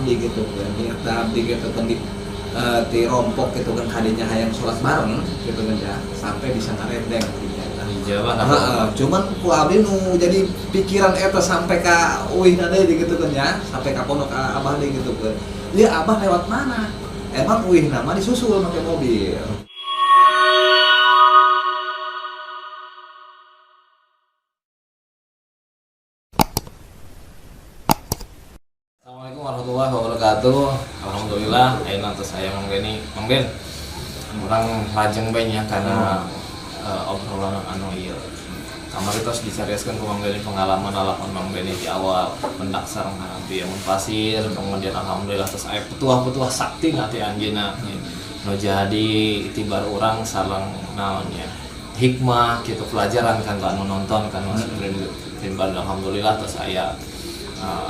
abdi gitu kan. Ternyata abdi gitu kan di rompok gitu kan kadinya hayang sholat bareng gitu kan ya sampai bisa ngarendeng ternyata. Jawa Cuman ku abdi nu jadi pikiran eta sampai ka uihna deui gitu kan ya, sampai ka pondok abah deui gitu kan. Ieu abah lewat mana? Emang uihna mah disusul pakai mobil. Assalamualaikum warahmatullahi wabarakatuh. Alhamdulillah, ayeuna teh saya Mang Ben. Urang lajeng bae nya karena obrolan anu ieu. Kamari tos dicarioskeun ku Mang Ben pengalaman lalakon Mang Ben di awal pendak sareng Nabi Amun Pasir, kemudian alhamdulillah tos aya petuah-petuah sakti ngati anjeunna. Nu jadi itibar urang sareng naonnya hikmah gitu pelajaran kan anu nonton kan timbal alhamdulillah tos aya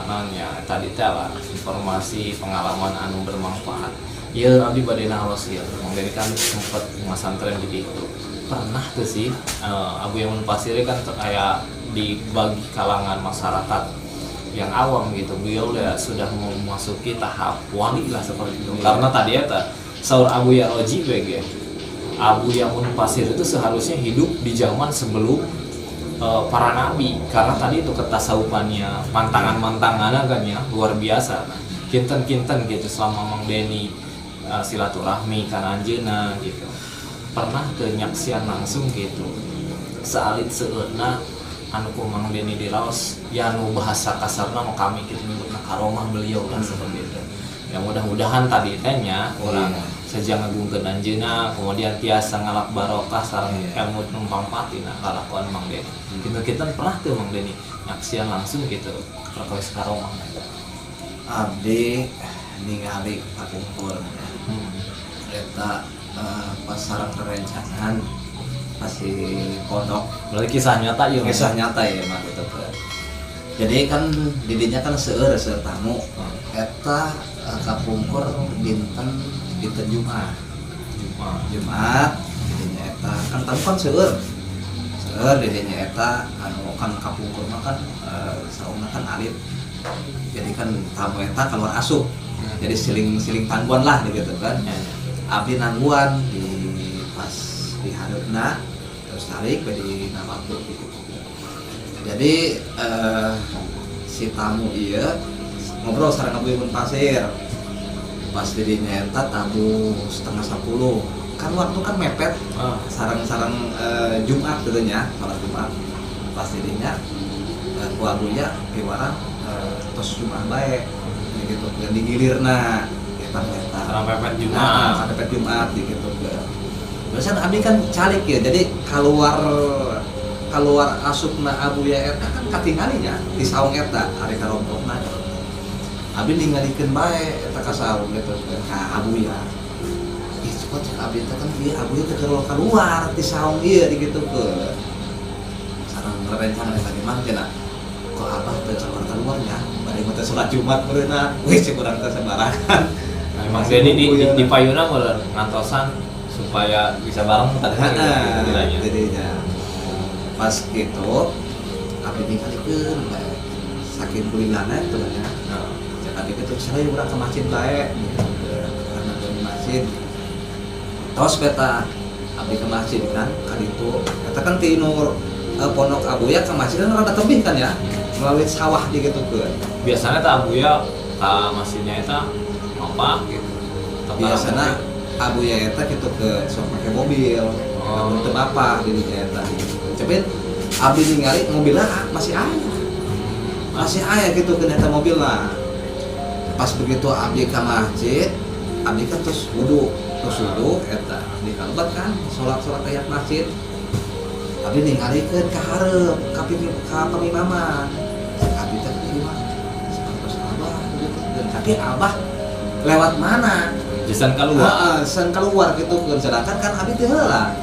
nanya tadi lah informasi pengalaman anu bermanfaat. Ya abdi bade naos ya. Mangga kan sempat ngasantren di ditu. Pernah tuh sih Abu Yamun Pasir kan kayak dibagi kalangan masyarakat yang awam gitu. Beliau sudah memasuki tahap wali lah seperti itu. Karena tadi ya saur Abu Yaroji BG. Abu Yamun Pasir itu seharusnya hidup di zaman sebelum para nabi, karena tadi itu ketasawufannya mantangan-mantangannya kan ya luar biasa. Nah, kinten-kinten gitu selama Mang Deni silaturahmi kan anjeuna gitu. Pernah teu nyaksian langsung gitu. Saalit seueurna anu ku Mang Deni diraos ya anu bahasa kasarna mah kami kitu nyebutna karomah beliau lah seperti itu. Ya mudah-mudahan tadi tanya urang saja ngagungkeun anjeunna kemudian tiasa ngalap barokah sareng ilmu numpang patina kalakuan Mang Deni. Kita pernah tuh Mang Deni nyaksian langsung gitu perkawis karomah. Abdi ningali kapungkur eta pas sareng kerencangan pasti pondok. Berarti kisah nyata ya. Kisah nyata ya mah gitu kan. Jadi kan didinya kan seueur tamu eta kapungkur dinten Jumat didinya eta kan tamu kan seueur didinya eta anu kan kapungkur mah kan saungna kan alit. Jadi kan tamu eta keluar asup. Jadi siling tangguan lah gitu kan. Abdi nangguan di pas di hareupna terus tarik di waktu gitu. Jadi si tamu ieu ngobrol sareng Abu Yamun Pasir. Pas didinya eta tamu 9:30. Kan waktu kan mepet. Sareng-sareng Jumat gitu nya, salat Jumat. Pas didinya ku abunya kiwara tos Jumat bae. Gitu kan digilirna eta. Karena pepet Jumat. Karena pepet Jumat gitu kan. Biasanya abdi kan calik ya. Jadi keluar asupna Abu ya eta kan katinggalinya di saung eta ari karompokna. Abdi ningalikeun bae eta ka saung gitu ka Abu ya. Ih cepet cek abdi teh kan ieu Abu ya teh keluar di saung ieu digitukeun. Sareng rerencangan eta di mana cenah. Kok abah teh keluarnya bari mah teh salat Jumat meureunna. Wih cek urang teh sabarangan. Nah, Mang Deni di payuna meureun ngantosan supaya bisa bareng tadi gitu jadinya. Pas gitu abdi ningalikeun bae saking kulilana itu nya. Tapi itu saya urang ke masjid bae karena di masjid tos beta abdi ke masjid kan kaditu eta kan ti nur pondok Abuya ke masjid kan rada tebih kan ya melalui sawah di gitu kan biasanya teh Abuya ka masjidnya eta apa gitu biasanya Abuya eta gitu ke sok pakai mobil untuk apa di dinya eta cepet abdi ningali mobilnya masih aya gitu kan eta mobil lah. Pas begitu abdi ka masjid, abdi kan terus wudu eta di kalbat kan salat aya masjid. Abdi ningalikeun ka hareup ka pamimaman. Abdi teh ieu sampes abah gitu. Tapi abah lewat mana? Jasan keluar. San keluar gitu kan sedangkan kan abdi teh heula.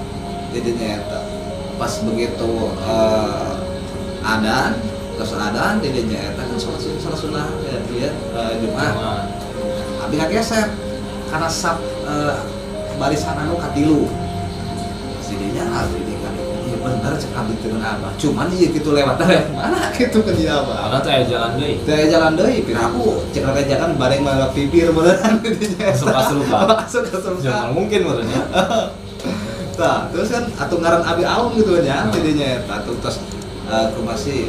Didinya eta. Pas begitu adan didinya eta kan salat sunah dia Jumat. Abdi ngageser karena sab barisan anu katilu. Didinya abdi ningali bener cek abdi dengan abah cuman iya gitu lewat mana gitu kan dia abah karena tuh jalan deui teh jalan deui pira aku cek rejakan bareng malah pipir beneran gitu nya asup jangan mungkin benernya tah terus kan atuh ngaran abi aum gitu nya tidinya eta terus aku masih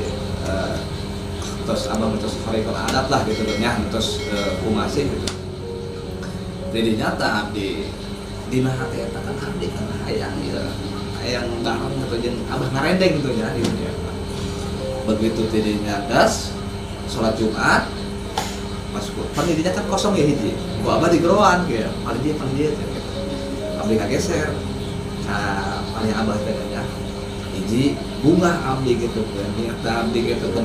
terus abang terus harikon adat lah gitu nya terus aku masih gitu jadi nyata abdi dina hati eta kan abdi kan hayang ya hayang bareng gitu jeung abah ngarendeng gitu ya gitu ya begitu tidinya das sholat Jumat pas pandidinya kan kosong ya hiji gua abah di geroan gitu pandidia gitu abdi kageser paling abah teh ya hiji bunga abdi gitu kan nyata abdi gitu kan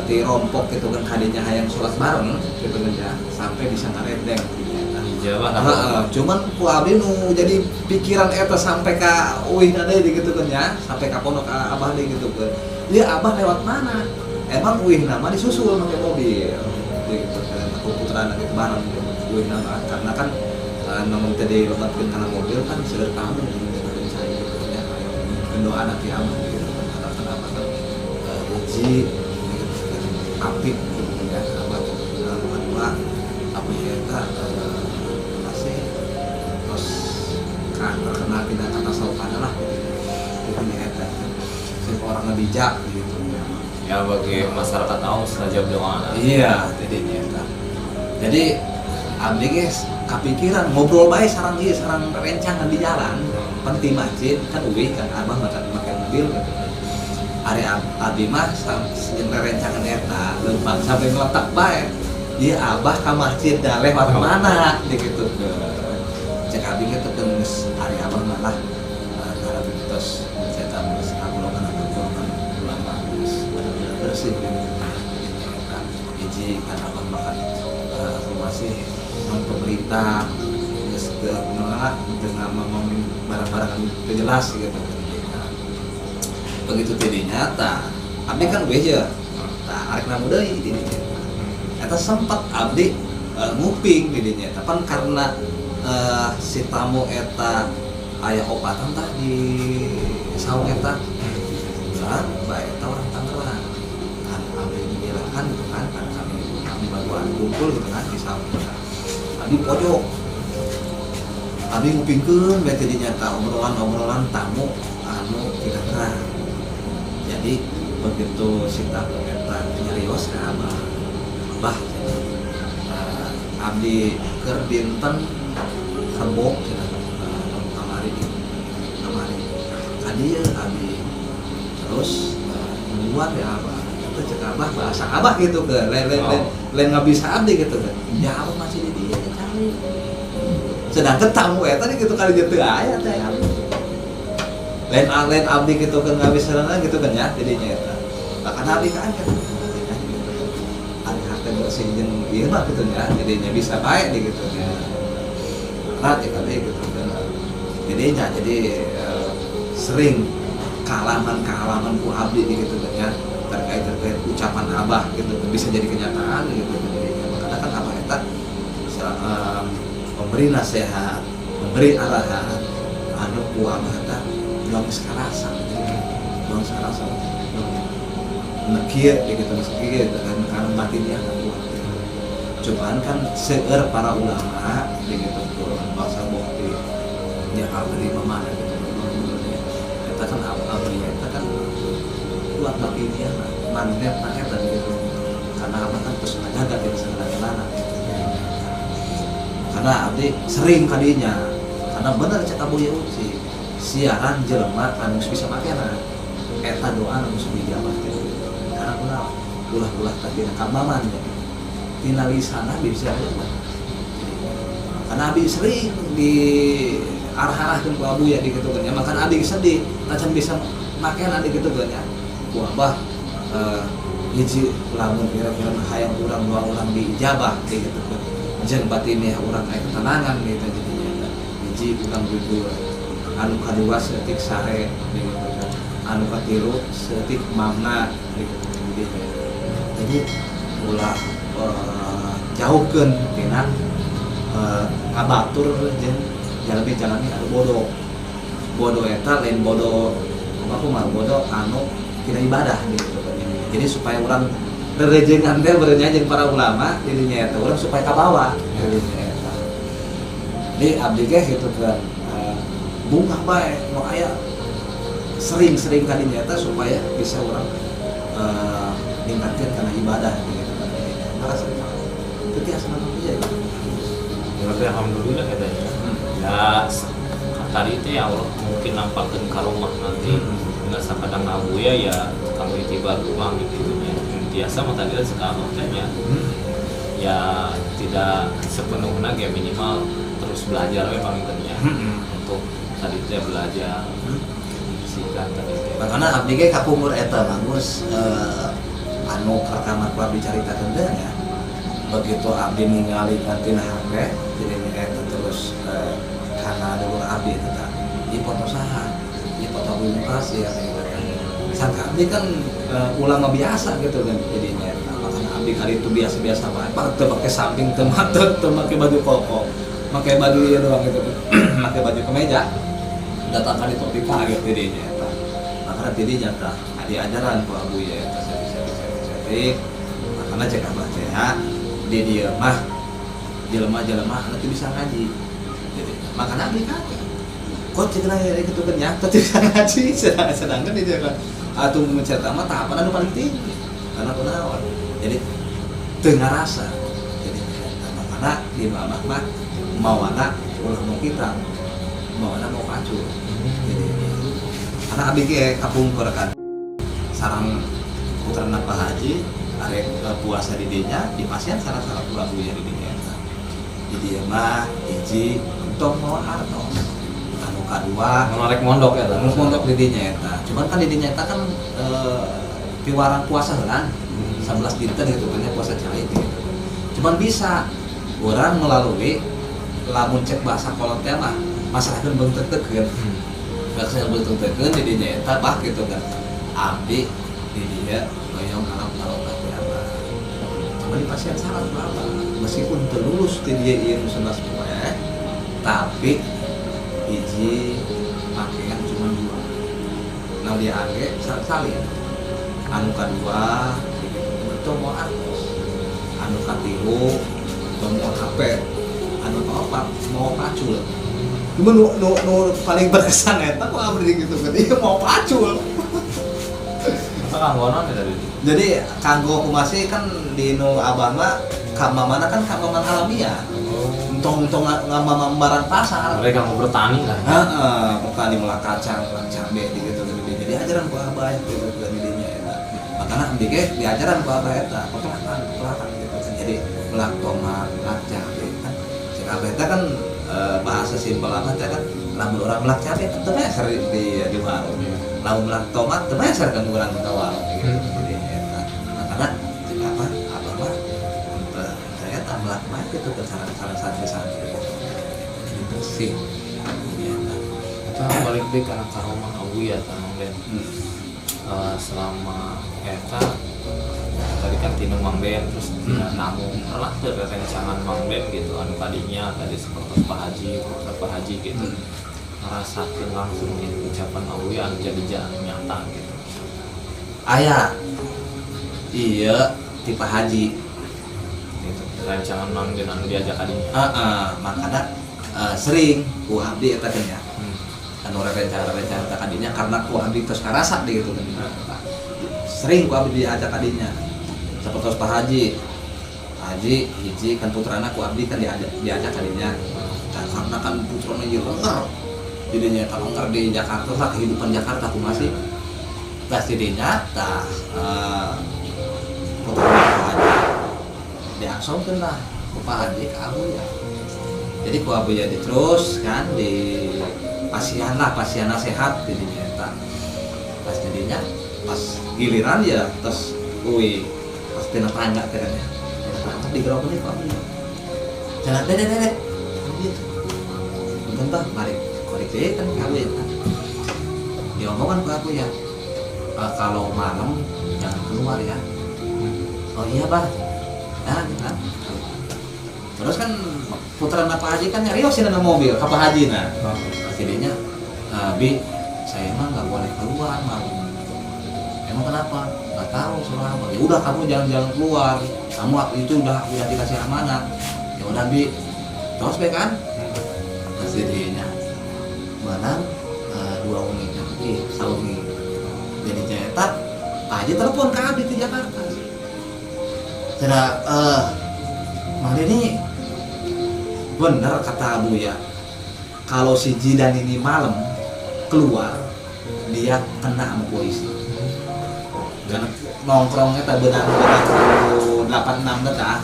di rompok gitu kan kadinya hayang sholat bareng gitu kan ya sampai bisa ngarendeng cuman ku abdi nu jadi pikiran eta sampai ka uihna deui gitu kan ya sampai ka pondok abah deui gitu kan ya abah lewat mana emang uihna mah disusul make mobil gitu kan aku putrana gitu bareng gitu uihna mah karena kan namun tadi lebatkeun kana mobil kan seueur kamu gitu kan saya gitu ya doa anak ya abah gitu kan harapan abah kan uji apik gitu ya abah kedua apa eta kan terkenal tidak kata sopan lah gitu eta orang bijak gitu ya bagi masyarakat tahu saja doa iya jadi abdi guys kepikiran ngobrol baik sarang ieu sarang rencangan di jalan penting masjid kan uwi kan abah makan mobil gitu ari abdi mah jeung rencangan eta leumpang sampai ngeletak bae dia abah ka masjid dah lewat mana gitu cek abdi gitu geus ari abah malah cara terus cetak geus aglokan ulama geus bersih hiji kan abah makan masih pemerintah geus menolak dengan ngomongin barang-barang yang jelas gitu begitu tidinya tah abdi kan we ya tah arek namu deui tidinya eta sempat abdi nguping tidinya tapi karena si tamu eta aya opatan tah di saung eta kan bae eta orang Tangerang kan abdi menjelaskan gitu kan kami baruan kumpul gitu kan di saung eta abdi pojok abdi ngupingkeun bae teh dinyata obrolan tamu anu tidak terang jadi begitu si tamu eta nyarios ka abah abdi keur dinten kembok kamari kadieu abdi terus buat ya abah itu cek abah bahasa abah gitu ke lain nggak bisa abdi gitu kan ya abah masih di dia cari sedangkan tamu ya tadi gitu kali gitu aya teh lain abdi gitu kan nggak bisa gitu kan ya jadinya eta bahkan abdi kan ada hati bersih jeung ieu mah gitu ya jadinya bisa baik gitu ya ya kali gitu kan jadinya sering kealaman ku abdi gitu kan ya terkait ucapan abah gitu bisa jadi kenyataan gitu jadinya makanya kan abah eta memberi nasihat memberi arahan anu ku abah eta dong sekarasa nekieu gitu meski gitu kan karena batinnya kan kuat cuman kan seueur para ulama gitu bahasa bukti ya abdi mana gitu kita kan abdi kita kan kuat batinnya mandet eta gitu karena apa kan terus ngajaga tidak segala-galana karena abdi sering kadinya karena bener cek Abu Yauci siaran jelema anu bisa makena eta doa anu dijabah teh karena ulah tadi kamaman tina lisana bisa jelema karena abi sering di arah-arahkeun ku Abu ya gitu kan ya makanya abi sedih macan bisa makena di gitu kan ya ku abah hiji lamun kira-kira hayang urang dua urang diijabah gitu kan jeung batinnya urang aya ketenangan gitu jadinya hiji urang jujur anu kadua setik sare gitu kan anu katilu setik mamna gitu jadi ulah jauhkeun tina ngabatur jeung jalmi anu bodoh eta lain bodoh aku mah bodoh anu tidak ibadah gitu kan. Jadi supaya orang rerejengan teh beureunya jeung para ulama dirinya eta urang supaya kabawa dirinya eta. Jadi abdi ge gitu kan bunga bae nu aya sering-sering kadinya eta supaya bisa orang ningkatkeun kana ibadah gitu kan. Merasa itu tiasa nang ieu. Berarti alhamdulillah katanya. Ya tadi itu ya Allah mungkin nampakkan ke rumah nanti dengan sakadang abu ya kalau itibar ulang gitu ya. Biasa mah tadi sekarang tanya ya tidak sepenuhnya ya minimal terus belajar memang ya untuk tadi dia belajar sikat tadi makanya abdi ge kapungkur eta bagus anu kamar ku abdi caritakeun teh nya begitu abdi ningali kantina HP jadi eta terus kana dulur abdi eta tah di foto saha di foto bungkas ya sangka abdi kan ulama biasa gitu kan jadinya makanya abdi kali itu biasa-biasa banget teu pakai samping teu pakai baju koko pakai baju ieu doang gitu pakai baju kemeja datangkan di topika gitu jadinya eta makanya jadinya tah diajaran ku abu ya eta sering makanya cek abah teh di dieu mah jelema-jelema anu teu bisa ngaji jadi makanya abdi kata kok cek na gitu kan nya teu bisa ngaji sedangkan di dieu kan atuh mencerita mah tahapan anu paling tinggi karena kunaon jadi teu ngarasa jadi makanya di abah mah mawana ulah mau kita mawana mau pacul jadi karena abdi ge kapungkur kan sareng putrana Pak Haji arek puasa di dinya di pasien sareng-sareng abu ya di dinya di dieu mah hiji untung mau artos anu kadua menarik mondok ya anu mondok di dinya eta cuman kan di dinya eta kan piwarang puasa kan 11 dinten gitu kan puasa cai gitu cuman bisa orang melalui lamun cek bahasa kolot teh mah masalahkeun beunteut-teukeun bahasa beunteut-teukeun di dinya eta bah gitu kan abdi di dia bayang alam teh apa cuma di pasien salah apa meskipun terlulus di dia ieu 11 poe tapi hiji pakaian cuma 2 nah dia age salin anu kadua itu mau artos anu katilu mau HP anu apa mau pacul cuma nu paling berkesan eta kok abdi gitu kan dia mau pacul kanggonan dari jadi kanggo aku masih kan di nu abah mah kamamana kan kamaman alamiah untung ngamambaran pasar mereka mau bertani lah bertani melah kacang cabe gitu jadi ajaran ku abah gitu kan didinya eta makanya abdi ge diajaran ku abah eta pelatan gitu kan jadi melah tomat melah cabe kan cek abah eta kan bahasa simpel amat ya kan lamun orang melah cabe teu beser di warung lamun melah tomat teu beser kan urang ka warung gitu jadi eta makanya cek apa abah mah saya tak melah mah gitu ke santri-santri gitu sih kita balik deh karena karomah abu ya tanong den selama eta tadi kan tinu Mang Den terus tina namu lah rencangan Mang Den gitu anu tadinya tadi seperti Pak Haji gitu ngerasakeun langsung gitu ucapan abu ya anu jadi nyata gitu aya iya tipe haji gitu rancangan Mang Den anu diajak tadinya makanya sering ku abdi eta kan ya anu rencana tadinya karena ku abdi terus karasa gitu kan sering ku abdi diajak tadinya seperti Pak Haji hiji kan putrana ku abdi kan diajak tadinya karena kan putrana ieu lengkar jadinya eta lengkar di Jakarta lah kehidupan Jakarta ku masih pas jadinya tah putrana Pak Haji diangsongkeun lah ku Pak Haji ka abu ya jadi ku abu ya terus kan di pasiana sehat jadinya eta pas jadinya pas giliran ya terus pas tina tangga teh kan ya di gerok ini kok jangan dede gitu bentar balik deh kan kamu ya kan diomongkan ke aku ya kalau malam jangan keluar ya oh iya Pak nah kan terus kan putra Pak Haji kan nyarios sih mobil ke Pak Haji nah jadinya Bi saya mah nggak boleh keluar keluar malu. Emang kenapa? Nggak tahu soal apa. Ya udah kamu jangan keluar. Kamu itu udah dikasih amanat. Ya udah bi, terus be kan? Terus jadinya menang 2 unit nih, saungi. Jadi cetak, aja telepon ke Abi di Jakarta. Tidak, Mang ini bener kata Abu ya. Kalau si Jidan ini malam keluar, dia kena sama polisi. Karena nongkrongnya tak benar-benar 86 dah.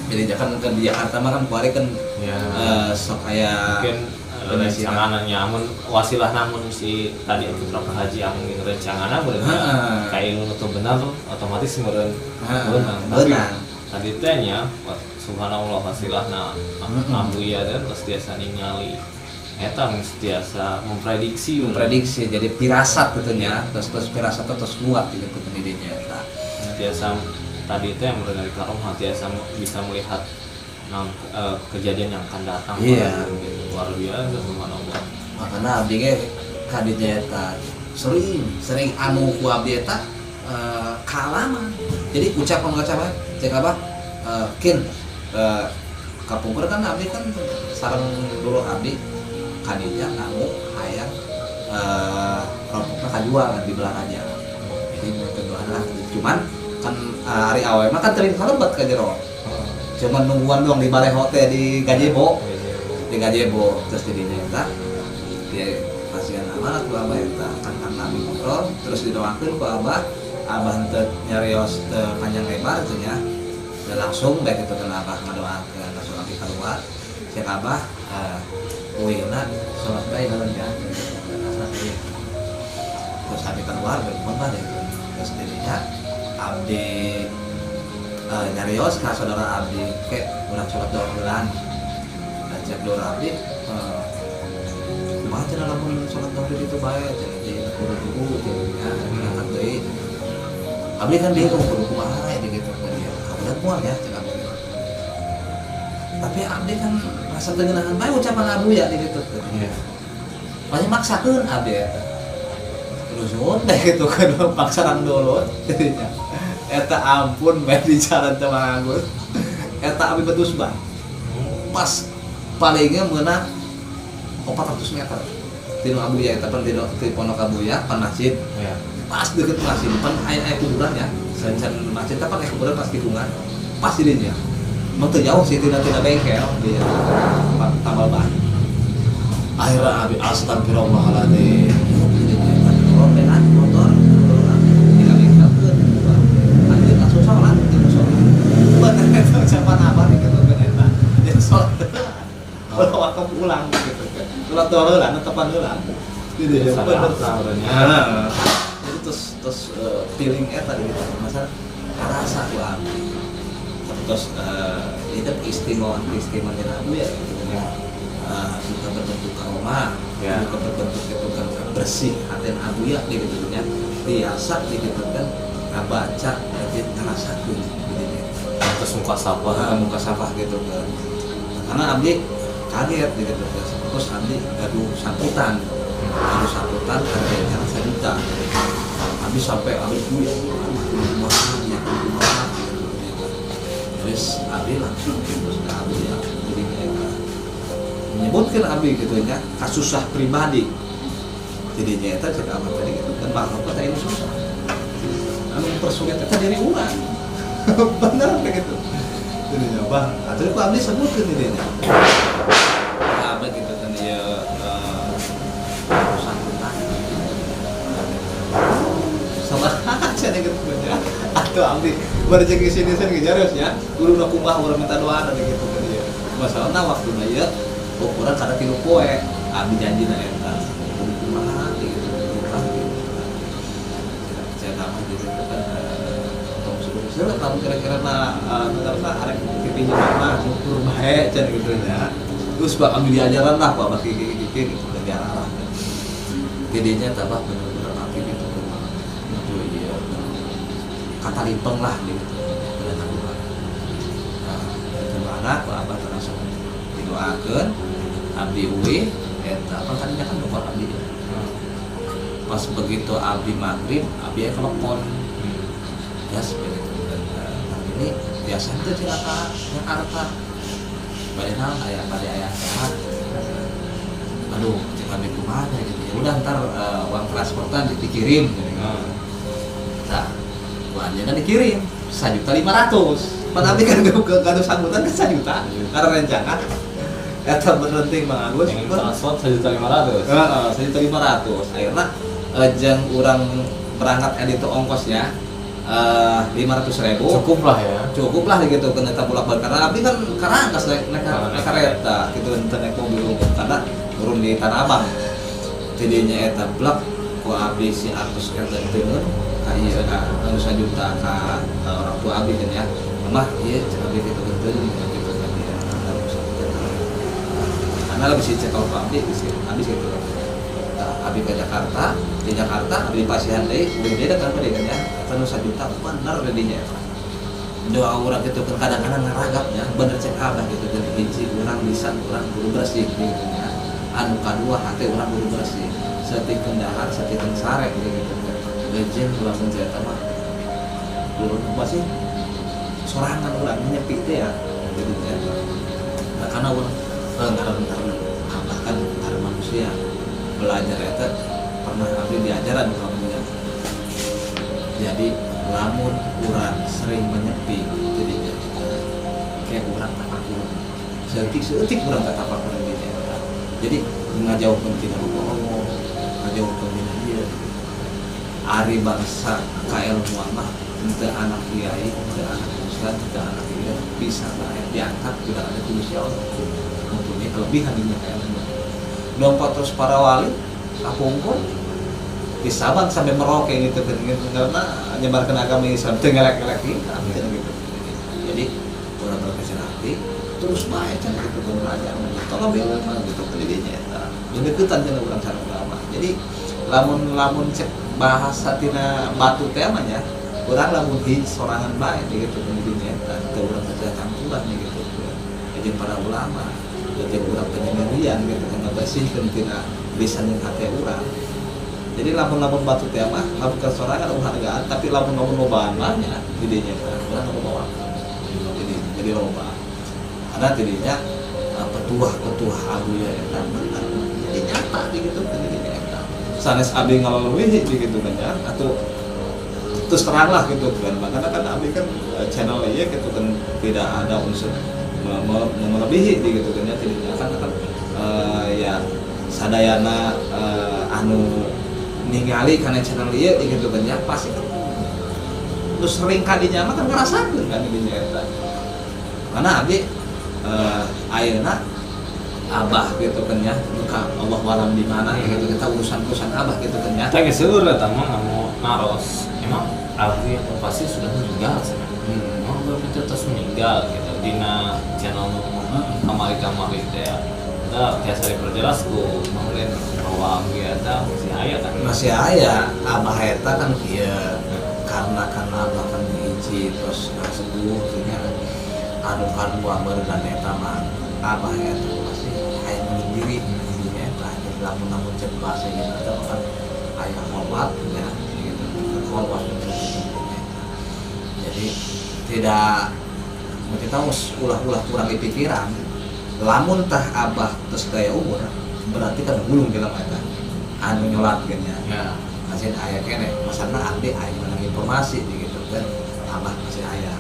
Jadi jangan ke di Jakarta mah kan kuari kan Ya. sok kayak Mungkin rencangannya amun wasilah namun si tadi itu berapa haji angin rencangannya bener kayak ilmu itu benar otomatis meureun benar. Tadi tehnya subhanallah wasilahna Abuya dan terus biasa ningali eta biasa memprediksi Jadi pirasat tentunya, terus pirasat terus kuat gitu pendidikannya. Nah, biasa tadi teh yang dari karomah biasa bisa melihat kejadian yang akan datang. Iya. Gitu. Luar biasa subhanallah. Makanya abdi ge kadinya eta sering anu ku abdi eta kaalaman. Jadi ucapan cek apa? Kin kapungkur kan abdi kan sareng dulu abdi kadinya ngamu hayang rompokna kajual kan di belah aja. Jadi kedua lah. Cuman kan hari awal mah kan tering kalebat ka jero. Cuman nungguan doang di balai hotel di gazebo. Terus jadinya eta dia pasien amanat ku abah eta kan nabi ngobrol terus didoakeun ku abah henteu nyarios teu panjang lebar teh nya langsung baik itu kan abah ngadoakeun langsung abdi keluar cek abah ueuna salat bae lawan ya terus abdi keluar berkumpul deh terus jadinya abdi nyarios ka saudara abdi ke urang salat doa bulan dan cek doa abdi kumaha cenah lamun salat doa itu bae jadi guru-guru jadinya ngangkat deui abdi kan bingung kumaha ya gitu kan dia kabudat moal ya cek abdi tapi abdi kan rasa tengenahan bae ucapan abu ya gitu Iya. banyak maksakeun abdi eta terus deh gitu kan paksaran dulu jadinya eta ampun bae di jalan teh Mang Agus eta abdi betus bah pas palingnya meunang 400 meter tinu Abuya eta pan di pondok Abuya pan masjid Iya. pas deket masjid pan aya kuburan ya sen masjid teh pan aya kuburan pas tikungan pas di dinya mun teu jauh sih tina bengkel di tambal ban akhirnya abi astagfirullahaladzim robean motor tina bengkel keun anjir langsung salat tina salat bener eta ucapan apa nih gitu kan eta jadi salat kalau waktu pulang gitu kan sholat doa heula netepan heula gitu ya bener jadi terus feeling eta gitu masa rasa ku abdi terus itu istimewa Abu ya gitu ya buka berbentuk aroma buka berbentuk itu kan bersih hati Abu ya gitu ya biasa gitu kan baca jadi ngerasa gitu Terus muka sapa gitu kan karena abdi kaget gitu terus abdi gaduh samputan harganya 1 juta abdi sampai abdi ya terus abdi langsung terus ke abdi ya jadi menyebutkan abdi gitu ya kasusah pribadi jadi nyata cek apa tadi gitu kan Bang kota ini susah anu persulit eta diri urang bener begitu jadinya Bang atuh ku abdi sebutkeun dirinya apa gitu kan dia sambutan sama aja nih gitu ya atau abdi berjeng ke sini ngejaros ya guru nak kumbah urang minta doa dan gitu kan dia masalahna waktu ya ukuran kada 3 poe abdi janjina eta kumaha gitu saya nama gitu kan untuk sudah tahu kira-kira negara arek pipinya mah syukur bae can gitu ya terus bak ambil diajaran lah Pak bagi gitu negara lah gedenya tabah bener-bener aktif itu ya kata limpeng lah gitu gimana Pak Abah terasa didoakeun abdi uwi eta apa tadinya kan dokter abdi pas begitu abdi maghrib abdi aya telepon ya seperti itu ini biasa itu cilaka Jakarta badanal aya sehat aduh cek abdi kumaha gitu ya udah ntar uang transportan dikirim gitu. Nah uangnya kan dikirim 1.500.000 pan abdi kan gaduh sambutan kan 1 juta karena rencana eta berhenti Bang Agus yang transport 1.500.000 1.500.000 akhirnya jeung urang berangkat itu ongkosnya 500.000 cukup lah ya cukup lah gitu kan eta bolak-balik karena abdi kan karangkas naik kereta gitu ente naik mobil karena turun di Tanah Abang tidinya eta blok ku abdi si artus kereta teueun ka ieu ka anu 1 juta ka orang tua abdi kan ya mah ieu cek abdi kitu teuing gitu kan ya karena lebih sih cek kalau abdi abdi gitu abdi ke Jakarta di Jakarta abdi pasihan deui beda kan beda kan ya anu 1 juta bener dinya doa urang itu kan kadang-kadang ngaragapnya bener cek abah gitu jadi hiji urang bisa urang buru bersih gitu ya anu kadua hati urang buru bersih setikeun dahar setikeun sare gitu lejen urang menjata mah urang apa sih sorangan urang nyepi teh ya gitu ya nah, karena urang bentar abah kan ada manusia belajar eta pernah abdi diajaran kamunya jadi lamun urang sering menyepi jadinya kayak urang tapakur seutik urang tapakur dinya jadi ngajauhkeun tina bohong ngajauhkeun tina ieu ari bangsa ka ilmuan mah teu anak kiai teu anak ustad teu anak ieu bisa bae diangkat udah ada Gusti Allah mempunyai kelebihan di ka ilmu lompat terus para wali kapungkur di Sabang sampai Merauke gitu karena nyebarkan agama Islam tengelek-elek gitu jadi orang berkecil hati terus baik kan gitu belajar kalau bela mah gitu pendidikannya jadi deketan jeung urang sareng ulama jadi lamun cek bahasa tina batu teh mah nya urang lamun hiji sorangan bae gitu pendidikannya teu urang kerja campuran gitu jadi para ulama jadi urang penyendirian gitu kan bersihkeun tina lisan jeung hati urang jadi lamun batu teh mah lamun kesorangan hargaan tapi lamun lobaan mah nya didinya urang bawa jadi loba karena tidinya petuah abu ya eta jadi nyata gitu tidinya eta sanes abdi ngalaleuwih gitu kan ya atau terus terang lah gitu kan makanya kan abdi kan channel ieu gitu kan tidak ada unsur melebihi gitu kan ya tidinya kan ya sadayana anu ningali kana channel ieu gitu kan ya pasti kan terus sering kadinya mah kan ngarasakeun kan dinya eta karena abdi ayeuna abah gitu kan ya muka Allah walam di mana gitu kita urusan abah gitu kan ya kita geseur eta mah mau naros emang abdi pasti sudah meninggal sebenarnya mau berarti terus meninggal gitu dina channel kamari teh kita biasa diperjelas ku manglen bahwa abdi eta masih aya kan masih aya abah eta kan ieu karena abah kan hiji terus sepuh nya anu kadua beurang eta mah abah eta pasti aya menyendiri dinya eta jadi lamun cek bahasa ieu eta kan aya hormat ya gitu hormat jadi tidak kita ulah kurang dipikiran lamun tah abah terus daya umur berarti kan gulung dalam eta anu nyolatkeun ya masih aya keneh masalahna abdi aya mana informasi gitu kan abah masih aya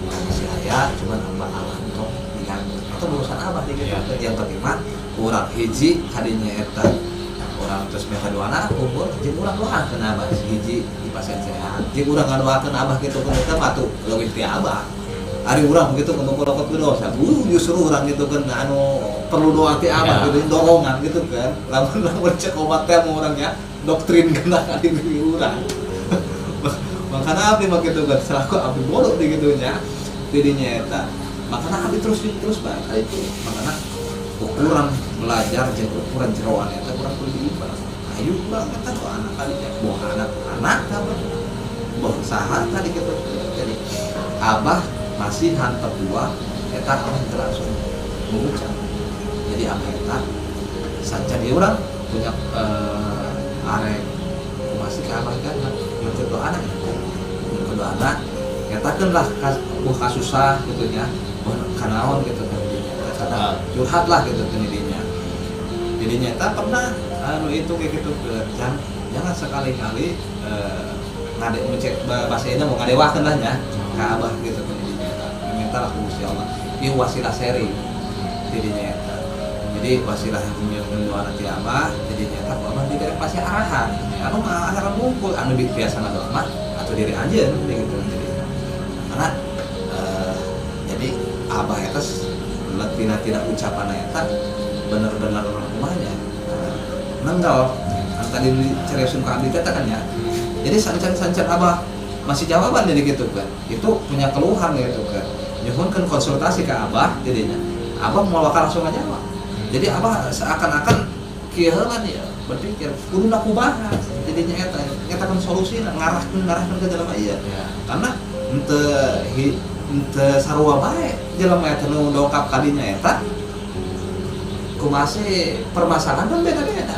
masih aya cuman abah untuk diganggu atau urusan abah gitu yang penting mah urang hiji kadinya eta urang terus meh kaduana umur jeung urang doakeun abah hiji dipasieun sehat jeung urang ngadoakeun abah gitu kan eta mah tuh leuwih ti abah ari urang begitu untuk merokok dosa justru urang gitu kan anu perlu doa ti abah gitu dorongan gitu kan lamun cek obat teh mau urangnya doktrin kena kali urang makanya abdi mah gitu kan selaku abdi bodoh di gitunya didinya eta makanya abdi terus bae kali itu makanya ukuran belajar jeung ukuran jeroan eta kurang kudu diubah ayo urang eta do anak kalinya boh anak apa boh saha tadi gitu jadi abah masih hantar dua eta harus langsung mengucap jadi abah eta sancan ieu urang punya arek masih ke abah kan yang kedua anak nyatakan lah kasusah gitu nya kanaon gitu kan karena curhat lah gitu kan jadinya tak pernah itu kayak gitu jangan sekali-kali ngadek mencek bahasa ini mau ngadewakan lah ya ke abah gitu kan jadinya minta lah Gusti Allah ini wasilah seri jadinya jadi wasilah yang anak ti abah jadinya tak abah tidak pasti arahan anu arahan bungkul anu biasa mah atau diri aja gitu jadi karena jadi abah eta tidak ucapan eta benar-benar rumahnya nenggal tadi diceriusin ke abdi teh kan ya jadi sancan abah masih jawaban jadi gitu kan itu punya keluhan gitu kan nyuhunkeun konsultasi ke abah jadinya abah mau langsung aja jawab jadi abah seakan-akan kieu kan ya berpikir kudu aku bahas jadinya eta kan solusina ngarahkeun ke dalam ieu karena ente sarua bae jelema eta nu dongkap kadinya eta kumase permasalahan kan beda-beda.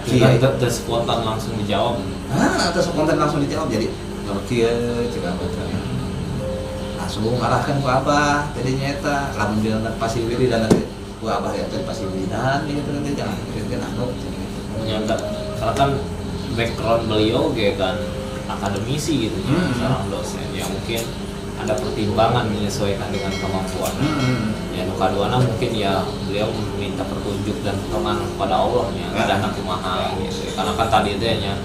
Kita spontan langsung dijawab. Atau spontan langsung dijawab jadi kalau kieu cek abah langsung arahkan ku abah jadinya eta lamun dia pasti wiri dan nanti ku abah eta pasti wiridan gitu nanti jangan kieu anu menyangka karena kan background beliau kayak kan akademisi gitu seorang dosen yang mungkin ada pertimbangan menyesuaikan dengan kemampuan. Ya nukaduana mungkin ya beliau meminta petunjuk dan pertolongan kepada Allah ya ada anak kumaha gitu. Karena kan tadi teh nya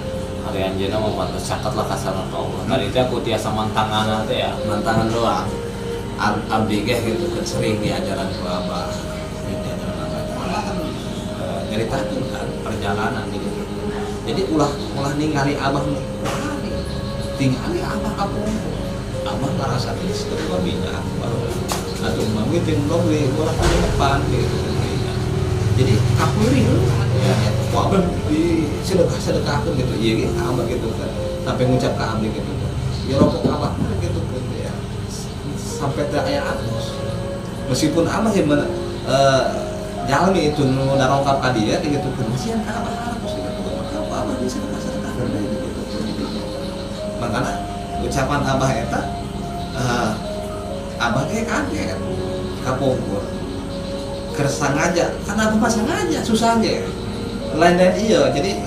hari anjeunna mau pantas caket lah kasarna ke Allah. Tadi teh aku tiasa mantangan teh ya, mantangan doang. Abdi ge gitu kan sering diajaran ku abah. Nyaritakeun kan perjalanan gitu. Jadi ulah ningali abah tinggali abah kapung. Abah ngerasa ini setelah minyak baru atau memimpin lobby bola di depan gitu jadi kapuri ya abah di sedekahkan gitu iya gitu abah gitu kan sampai ngucap ke abdi gitu ya rokok abah gitu kan ya sampai ke ayat atas meskipun abah yang jalan itu nu darongkap ka dia gitu kan masih yang abah harus gitu apa abah bisa sedekahkan gitu makanya ucapan abah eta abah kayak kaget kapungkur kersangaja karena abah sengaja susahnya lain iya jadi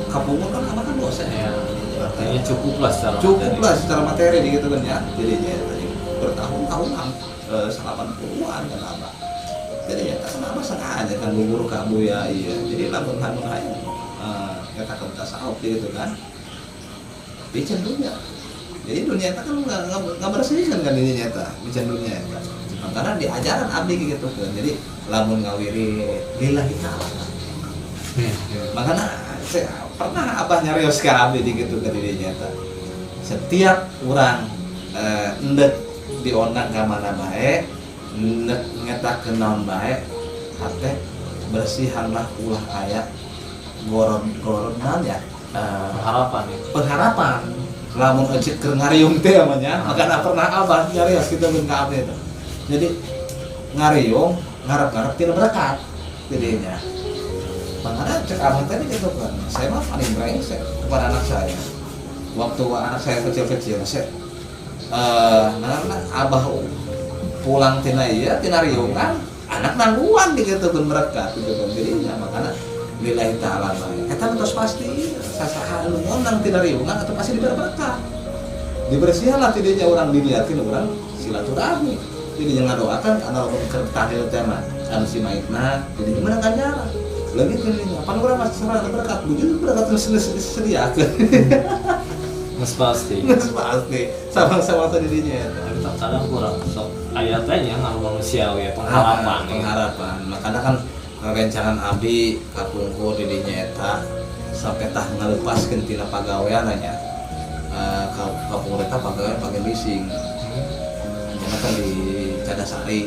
kapungkur kan abah kan dosen ya artinya cukup lah secara materi gitu kan ya jadinya tadi bertahun-tahunan 80-an kan abah jadi ya kan abah sengaja kan guru kamu ya iya jadi lamun aja kata tasawuf gitu kan bikin dunia jadi dunia itu kan nggak bersihkan kan ini nyata bicara dunia itu karena di ajaran abdi gitu kan jadi lamun ngawiri lillahi ta'ala makanya saya pernah abah nyarios ke abdi gitu kan ini nyata setiap orang ndek dionang ke mana baik ndek ngetak ke naon baik hati bersihanlah ulah ayat goron ya pengharapan lamun ecik keur ngariung teh namanya makanya pernah abah nyarios kita mun ka abdi itu jadi ngariung ngarep-ngarep tina berkat jadinya makanya cek abah tadi gitu kan saya mah paling brengsek kepada anak saya waktu anak saya kecil-kecil saya abah pulang tina ieu tina riung kan anak nangguan gitu kan berkat gitu kan jadinya makanya lillahi ta'ala baik eta terus pasti sasaha anu ngonang tina riungan atau pasti diberi berkah dibersihanlah tidinya orang dilihatkeun orang silaturahmi jadi jangan doakan ana lamun keur tahlil teh mah anu si maitna jadi gimana ganjaran lagi tidinya pan urang masih sarana berkat bujur berkat terus disediakeun geus pasti sama tidinya eta kadang kurang sok aya teh nya anu manusiawi pengharapan makanya kan rencangan abdi kapungkur didinya eta sampai tah ngalepaskeun tina pagaweannya kapungkur eta pagawean pake leasing karena kan di Cadasari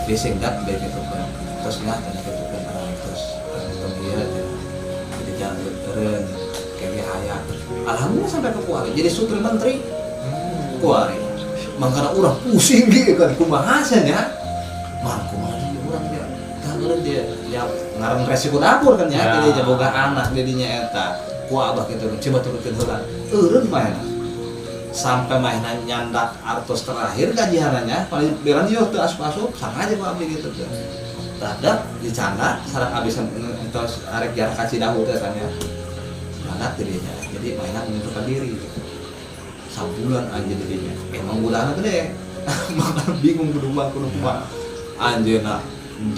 di Singkat baik itu kan terus nggak kan itu kan terus dia jadi jalan turun kayak ayah alhamdulillah sampai ke Kuari jadi supir menteri Kuari makanya orang pusing gitu kan kumaha ya man kumaha orang dia eureun dia ya ngaran resiko dapur kan ya, Ya. jadi boga anak jadinya eta. Ku abah kitu coba turutkeun heula. Eureun mainan. Sampai mainan nyandak artos terakhir gajiannya paling beran yo teu asup-asup sangaja ku abdi gitu teh. Dadak dicanda sareng abis entos arek jarak ka Cidahu teh kan ya. Anak dirinya. Jadi mainan menentukan diri. Sabulan aja dirinya. Emang gulana gede. Makan bingung kudu mah. Anjeunna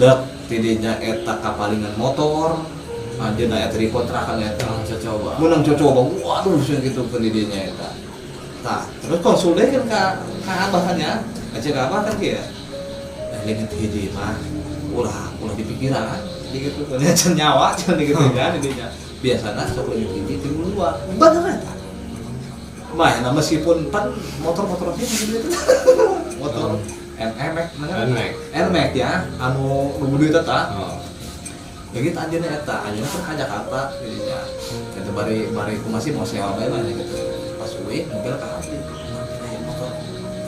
dek tidinya eta kapalingan motor. Anjeunna eta dikontrakan eta. coba. Menang coba. Waduh sing kitu pendidinya eta. Tah, terus konsultasikan ka abahannya. Cek abah kan kieu. Leuwih hiji mah ulah dipikiran. Gitu kan ya nyawa cenah gitu ya didinya. Biasana sok leuwih hiji ti dua. Bener eta. Nah, meskipun pan motor-motor gitu itu motor NMAX ya anu nu duit eta ya gitu anjeunna eta kan ka Jakarta jadinya eta bari ku masih mau sewa bae lah gitu pas uwi mobil ka hati motor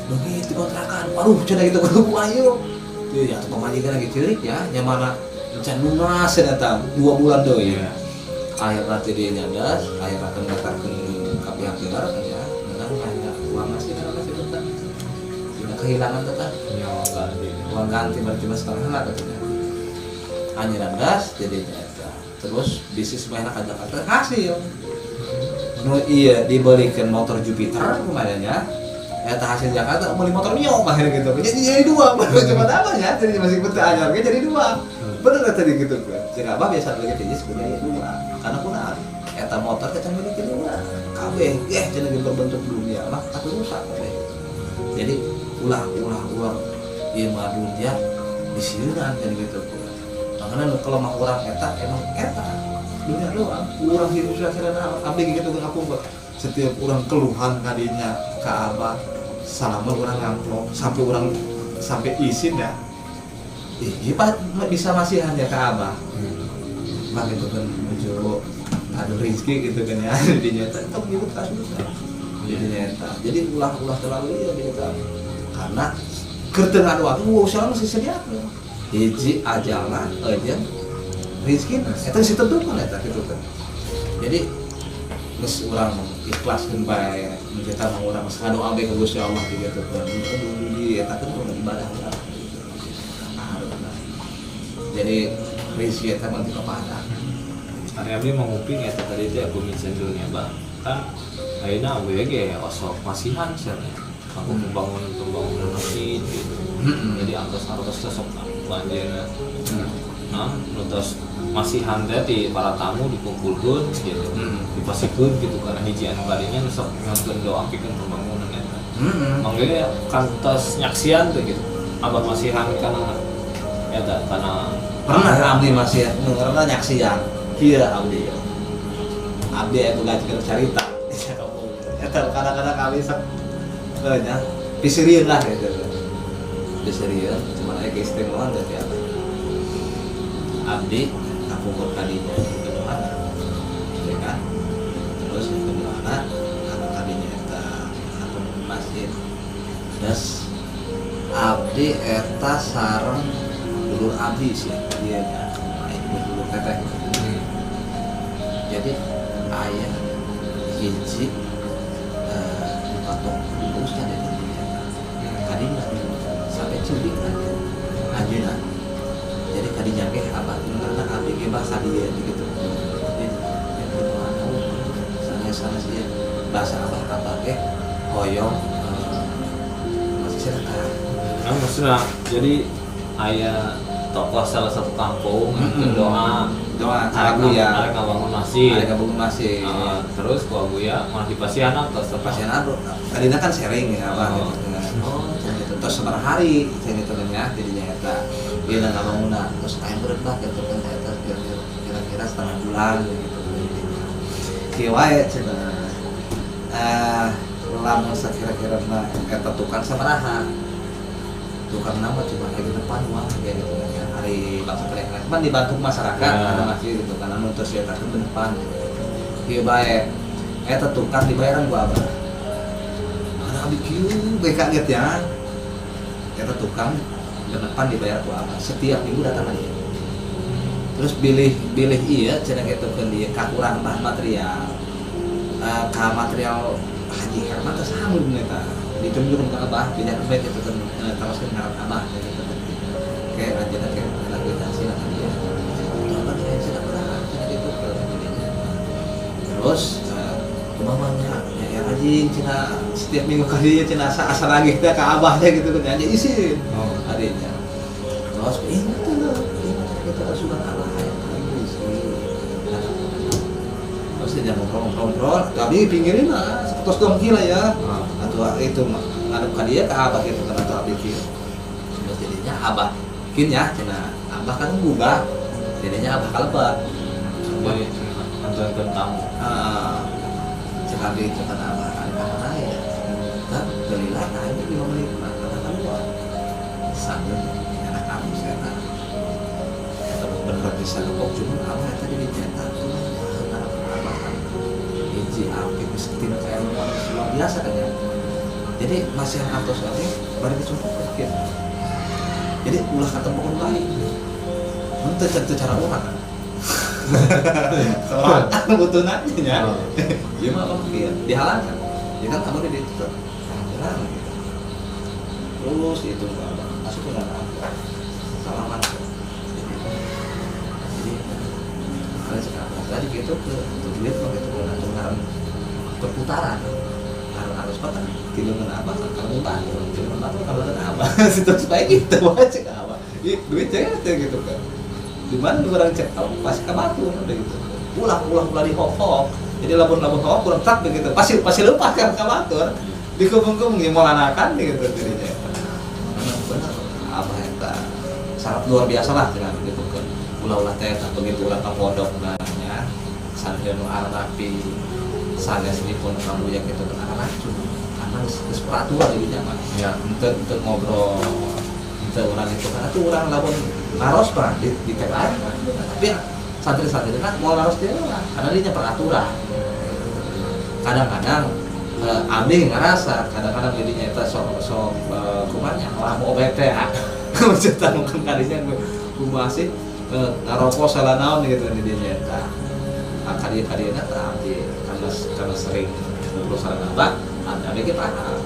nu gitu kontrakan aduh cenah gitu kudu ayo ya tuh pamajikan lagi ceurik ya nya mana can lunas eta 2 bulan deui akhirna teh dia nyadas akhirna kan daftarkeun ka pihak dinar ya uang masih tetap tidak kehilangan tetap uang ganti baru cuma setengah lah katanya hanya gas jadinya eta terus bisnis banyak ke Jakarta hasil no iya dibelikan motor Jupiter kemarinnya eta hasil Jakarta beli motor Mio akhirnya gitu jadi 2 baru cuma apa ya jadi masih bertanya jadi 2 bener tadi gitu kan jika apa biasa lagi tinggi sebenarnya 2 karena kunah eta motor kita miliki 2 kabeh cenah berbentuk dunia mah atuh rusak kabeh. Jadi ulah ieu mah dunia disieun jadi gitu. Makanya kalau mah urang eta emang eta dunia doang. Urang hidup sakirana abdi gitu ke aku setiap urang keluhan kadinya ka abah salaman urang ngamplok sampai izin ya. Pak bisa masihan ya ka abah. Mah gitu kan menuju ada rezeki gitu kan ya di nyata itu menyebut kasus jadi nyata jadi ulah terlalu ya gitu karena kertengah waktu usaha masih sedia hiji ajalan aja rezeki itu sih tentukan eta gitu kan jadi geus urang ikhlaskeun bae kita mangurang sakado abe ka Gusti Allah gitu kan di eta kan ibadah urang jadi rezeki eta mah kepada Hari abdi menguping ya tadi itu aku mention dunia bang kan akhirnya aku ya kayak osok masihan sebenarnya aku pembangunan masjid gitu jadi angkos sosok banjirnya nah terus masihan tadi para tamu dikumpulkan gitu dipasikeun gitu karena hiji anu kadinya sok nonton doa pikeun pembangunan eta mangga kan tos nyaksian tuh gitu abah masihan kana eta kana pernah abdi masih pernah nyaksian kieu abdi aya boga cerita eta kadang-kadang kali sak nya pisirieun lah gitu pisirieun cuman aya keistimewaan dari apa abdi kapungkur kadinya gitu mana ya kan terus yang kedua karena kadinya eta apa masjid terus abdi eta sareng dulur abdi sih dia nya dulur teteh jadi ayah hiji dipatok terusnya dari kadinya sampai cilik anjeunna jadi kadinya ge abah karena abdi ge bahasa dia gitu sana sih bahasa abah ge hoyong masih cerita nah maksudnya jadi ayah tokoh salah satu kampung doa Abuya mereka bangun masjid terus ku Abuya malah dipasihan terus pasien abu kadina kan sering ya apa gitu terus seberapa hari saya gitu kan ya jadinya eta dia nggak bangunan terus kain berendah gitu kan eta kira-kira setengah bulan gitu kieu wae cenah lamun sakira-kira na eta tukang sabaraha tukang nama cuma di depan mah kayak gitu kan hari bangsa keren-keren kan dibantu masyarakat ada masjid gitu kan anu terus eta ke depan kieu bae eta tukang dibayaran gua abah ada abdi kieu bae kaget ya eta tukang ke depan dibayar gua abah setiap minggu datang aja terus bilih iya cenah gitu kan dia kakurang bahan material ka material haji karena teh sanggup eta ditunjukkeun ka Abah tidak baik itu kan terus ngaran Abah gitu kayak anjeunna kayak rehabilitasi lah kan dia coba dia sudah berat gitu terus mamanya ya haji cina setiap minggu kali cina asa lagi kita ke Abahnya gitu kan aja izin adiknya terus ingat tuh kita sudah kalah ya terus dia ngobrol tapi pinggirin lah terus dong gila ya atau itu ngadep ke dia ke Abah gitu kan atau pikir terus jadinya Abah mungkin ya cina Abah kan gubah jadinya Abah kalebat jadi nonton tamu sekali itu kan Abah anak ya kan belilah aja 5 menit anak keluar sambil anak kamu saya kan bener bisa kok cuma Abah tadi dicetak anak Abah kan hiji apik miskin kayak luar biasa kan ya jadi masih atau soalnya baru dicoba pikir jadi ulah ketemu kembali untuk cara orang kan soalnya kan butuh nanya dia mah pikir dihalalkan dia kan kamu di itu jalan gitu terus itu masuk ke dalam salaman jadi kalian sekarang tadi gitu ke duit begitu langsung ngaran perputaran harus apa tidak kenapa kalau bantu tidak kenapa kalau kenapa situ supaya gitu aja apa duit aja gitu kan di mana orang cek tahu pasti kabatu udah gitu ulah di hok jadi labun hok kurang tak begitu pasti lepas kan kabatu dikubung-kubung ya mau anakan gitu jadinya benar apa eta syarat luar biasa lah dengan gitu kan ulah teh tak begitu ulah kapodok namanya sarjana arapi sanes pun kamu yang itu kena racun karena peraturan di zaman ya untuk ngobrol untuk orang itu karena tuh orang labun naros pak di TKR tapi santri-santri kan mau naros dia lah karena dia peraturan kadang-kadang abdi ngerasa kadang-kadang dirinya itu sok kumanya orang mau OBT ya mencetak mungkin kadinya gue masih ngarokok salah naon gitu dirinya itu kadinya abdi karena sering ngobrol salah nabak ada kita paham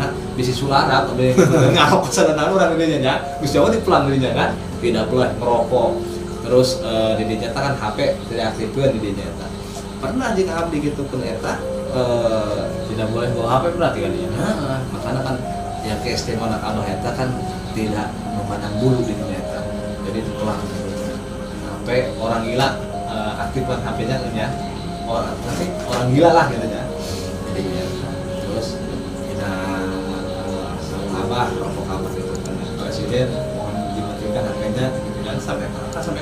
nah bisi sulara tapi ngarokok salah naon orang dirinya ya bisa di pelan dirinya kan tidak boleh merokok terus dirinya kan HP tidak aktifkan dirinya pernah jika abdi gitu pun eta tidak boleh bawa HP berarti kan ya makanya kan yang keistimewaan Abah eta kan tidak memandang bulu di dunia eta jadi telah sampai orang gila aktifkan HP-nya ya orang gila lah gitu ya jadi ya terus kita sama Abah rokok Abah gitu kan presiden mohon dimatikan HP-nya dan sampai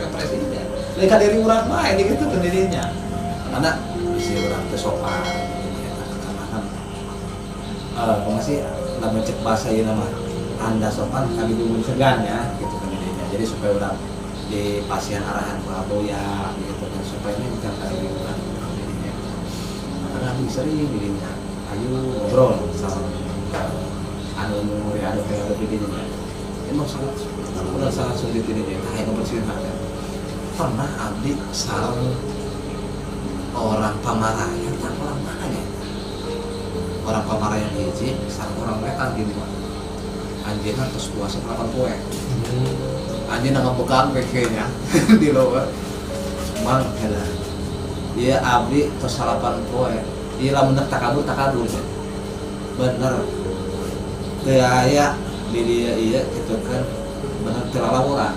ke presiden mereka dari orang main gitu kan dirinya karena isi orang kesopan masih nama cek bahasa ini nama anda sopan kami dulu segan ya gitu kan dirinya jadi supaya orang di pasien arahan Prabowo ya gitu kan supaya ini bukan kali bukan dirinya karena kami sering dirinya ayo ngobrol sama anu muri anu kayak dirinya emang sangat sulit dirinya kayak mempersiapkan pernah abdi sarang orang Pamarayan tak orang mana ya orang Pamarayan hiji sarang orang Wetan gitu anjena terus puasa 8 poe anjena ngepegang kayaknya di luar mang hela dia abdi terus 8 poe dia lamun takabur ya bener kayak di dia iya gitu kan bener terlalu orang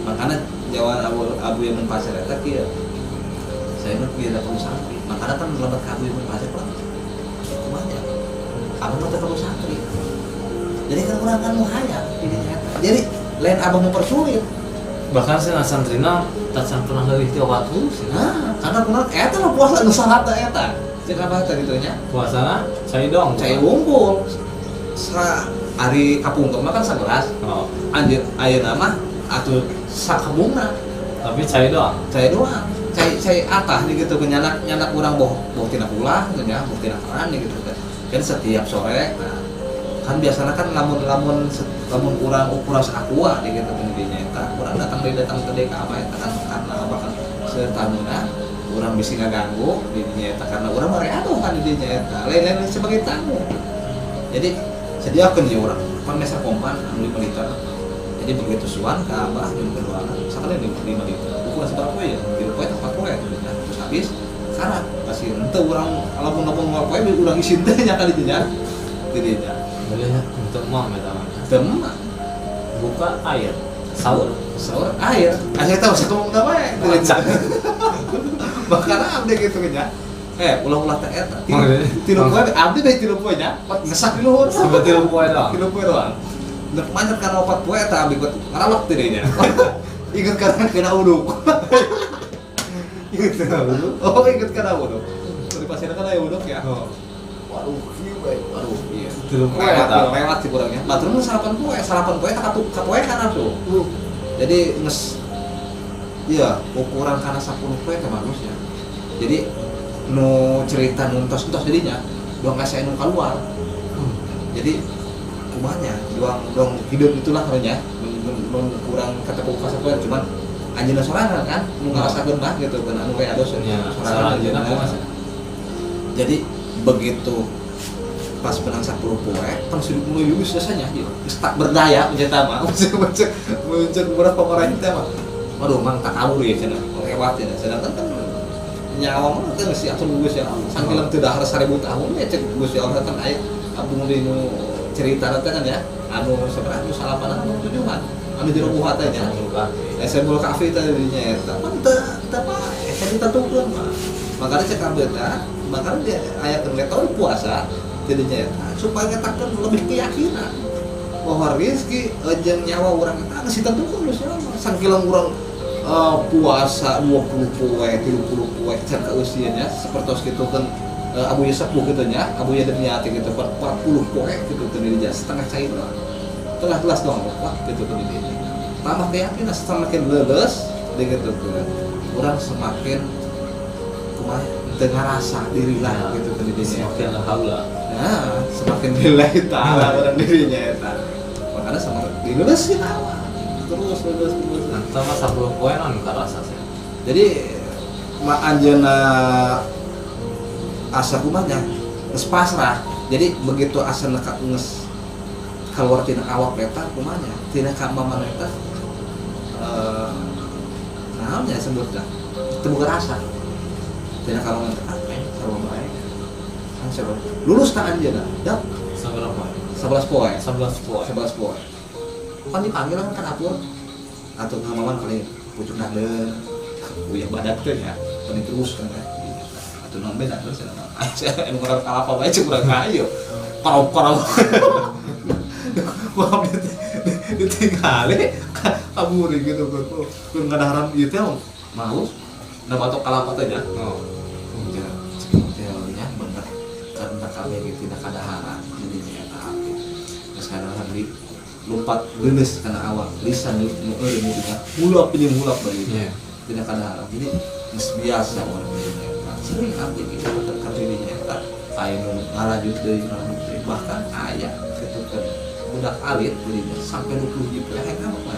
makanya jawaban abu yang menpasir eta kieu saya mah tidak perlu santri makanya kan lembat kabu yang menpasir pulang kumanya abang mah perlu santri jadi kan orang kan muhaya jadi lain abang mempersulit bahkan saya santrina tak pernah lebih ti 40 sih karena benar eta mah puasa nu salat eta cek apa eta gitu nya puasana cai dong cai unggul sa hari kapungkur mah kan 11 anjir ayeuna mah atuh sakabungna tapi cai doang cai atah nih gitu nyanak kurang boh tina pulang gitu ya boh tina keran nih gitu kan setiap sore nah kan biasanya kan lamun kurang ukuran aqua di gitu pendidinya eta kurang datang ke DK apa eta kan karena apa kan setanuna orang bisa ngaganggu didinya eta karena orang mare aduh kan didinya eta lain-lain sebagai tamu jadi sediakeun je urang pan mesa kompan anu 5 liter jadi begitu suan ke abah jeung kedua sakali 5 liter ukuran seberapa ya 3 poe 4 poe terus habis karena kasih henteu urang lamun ngomong poe urang isin teh nya kali dinya didinya bolehnya untuk mau metamanya teman buka air sahur air saya tahu saya ngomong apa ya makanya abdi gitu kan ya ulah-ulah teh eta tilu poe abdi teh tilu poe nya ngesak di luhur sampai 3 poe doang nek manjat kana 4 poe eta abdi buat ngaralok teh nya inget karena kena uduk inget karena uduk di pasir kan aya uduk ya waduh iya lewat sih kurangnya batur nu sarapan poe ka poe kana tuh jadi nges iya ukuran kana 10 poe teh bagus ya jadi nu cerita nuntos-nuntos jadinya doang kasih nu keluar jadi kumanya doang hidup itulah namanya kurang kata kasa poe cuman anjeunna sorangan kan nu ngarasakeun mah gitu kan anu kayak ados sorangan anjeunna jadi begitu pas menang 10 poe kan sudah mulai lulus biasanya gitu tak berdaya menjadi mah muncul beberapa orang itu mah waduh mang tak kabur ya cenah lewat ya sedangkan kan nyawa mah teh geus atuh geus ya sangkilan teu dahar 1000 tahun ya cek geus ya orang kan aya abung di nu cerita teh kan ya anu sabaraha nu 8 anu 7-an anu jero buah teh nya SMU kafe teh dinya eta mah teu pae cerita tukeun mah makanya cek kabeh teh makanya dia aya keur puasa jadinya supaya ngetakeun lebih keyakinan bahwa rezeki jeung nyawa urang eta geus ditentukeun geus sangkilang urang puasa 20 poe 30 poe can ka usianya sapertos kitu kan Abu Yusuf kitu nya Abu Yadniati kitu 40 poe kitu teh dia setengah cair lah tengah gelas doang wah kitu teh dia tambah keyakinan semakin leuleus gitu kan urang semakin kumaha teu ngarasa diri lah gitu teh dia semakin haula nah semakin lillahi ta'ala orang dirinya eta makanya sama dilulus sih tawa terus sama 10 poe non karasa sih jadi mak anjeunna asa kumanya geus pasrah jadi begitu asa geus keluar tina awak eta kumanya tina ka mamana eta naonnya sebutna teu boga rasa tina ka mamana apa sarua bae lulus tak anjeunna dak seberapa 11 poe 11 poe kan dipanggil kan atur atau ngamawan kali pucuk nangdeun uya badak teh nya pan terus kan atau non beda terus aja anu kurang apa bae cek kurang kayu parau wah ditinggali kabur gitu kun ngadaharan ieu teh mau da batok kalapa teh nya nya bener karena kabeh gitu tidak kadaharan jadinya eta api geus kadaharan di lompat leuleus kana awak lisan nu eureun dinya mulap bari tidak kadaharan jadi geus biasa orang dinya sering api gitu ka dirinya eta aya nu ngarajut deui bahkan aya kitu kan budak alit dirinya sampai 20 jitu hek apa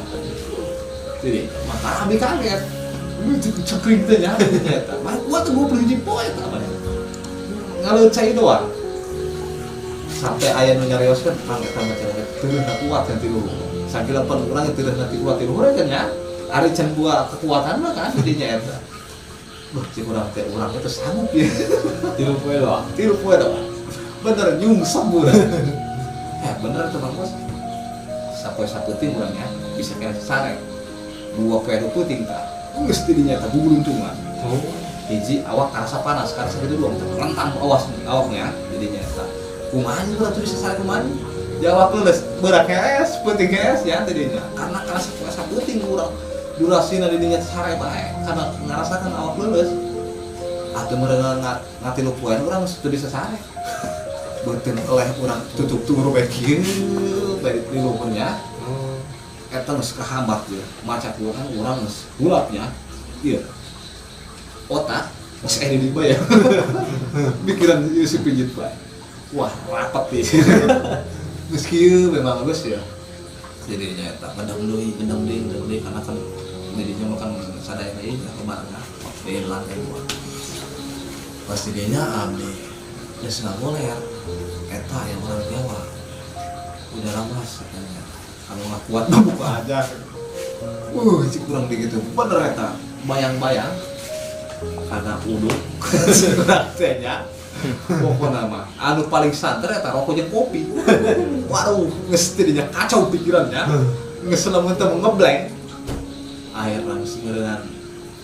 jadi maka abi kaget itu cekring teh nya eta mah gua tuh 20 jitu poe eta ngaleucai doang sampai aya nu nyarioskeun mah eta mah teureun kuat yang tilu sakilang pan urang teureun nanti kuat tilu kan ya ari can buah kekuatan mah kan dinya eta cik urang teh sanggup ya 3 poe doang bener nyungsep urang bener tuh Bang Bos sapoe saputing urang ya bisa kena sare 2 poe 20 tah geus dinya eta bubuluntungan hiji awak karasa panas karasa gitu doang rentang awaknya jadinya eta kumaha juga tuh bisa sare kumaha jawab leuleus beurang es peuting es ya tadinya karena karasa peuting urang durasina didinya sare bae karena ngarasakan awak leuleus atuh meureun ngatilu poean urang teu bisa sare beuteung eleh urang tutup turu bae kieu bae di luhurnya eta geus kahambat ya maca urang geus gulapnya ieu otak masih ada di bayang pikiran si pijit bae wah rapat nih geus kieu memang bagus ya. Jadinya eta gendam deui karena kan dirinya makan sadaya ieu kemarin di lantai 2. Pas didinya abdi geus ngagoler eta yang orang Jawa. Udah lama katanya. Kalau nggak kuat mah buka aja. Cik kurang begitu. Bener eta. Bayang-bayang karena uduk kurang tehnya. Pokoknya mah anu paling santer eta rokok jeung kopi. Waduh, geus tidinya kacau pikirannya. Geus lamun teu ngeblank. Akhirna geus ngeureungan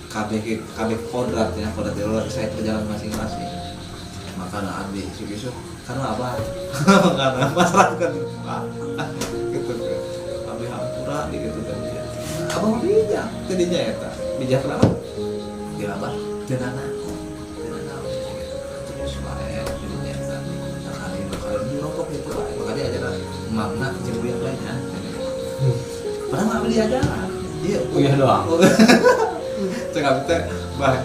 KB kodrat ya, kodrat darurat saya perjalanan masing-masing. Makanya abdi sugi-sugi karena apa? Karena masyarakat kan gitu kan. Abdi hampura gitu kan dia. Abang bijak tidinya eta. Bijak kenapa? Dia apa? Tenana. Terus wae tidinya eta. Kali bakal rokok gitu wae. Makanya ajaran makna jeung lainnya. Padahal mah abdi ajaran. Iya, uyah doang. Cek abdi teh bah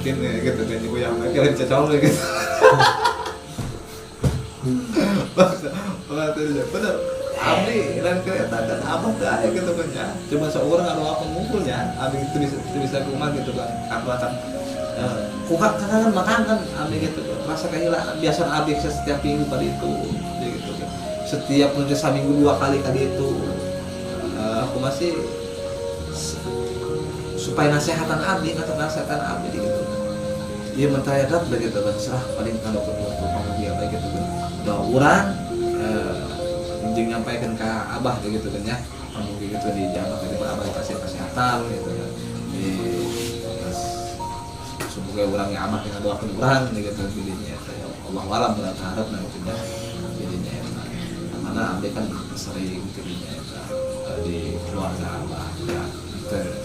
kene gitu kan uyah mah kira cecol gitu. Bener, abdi dan kereta dan abang dah ya gitu kan ya. Cuma seorang anu apa ngumpulnya, abdi itu bisa kumat gitu kan. Kalkulatan, kukat kan makan kan abdi gitu. Rasa kehilangan biasa abdi setiap minggu kali itu, gitu kan. Setiap minggu 2 kali itu, aku masih supaya nasihatan abdi gitu. Dia mentayadat begitu kan, serah paling kalau dia begitu kan. Udah orang jeung nyampaikan ke abah gitu kan ya, kamu gitu di jamak dari abah kasih kesehatan gitu kan. Di semoga orangnya abah yang doakeun urang gitu jadinya Allah alam dalam harap nanti ya jadinya karena abdi kan sering jadinya di keluarga abah ya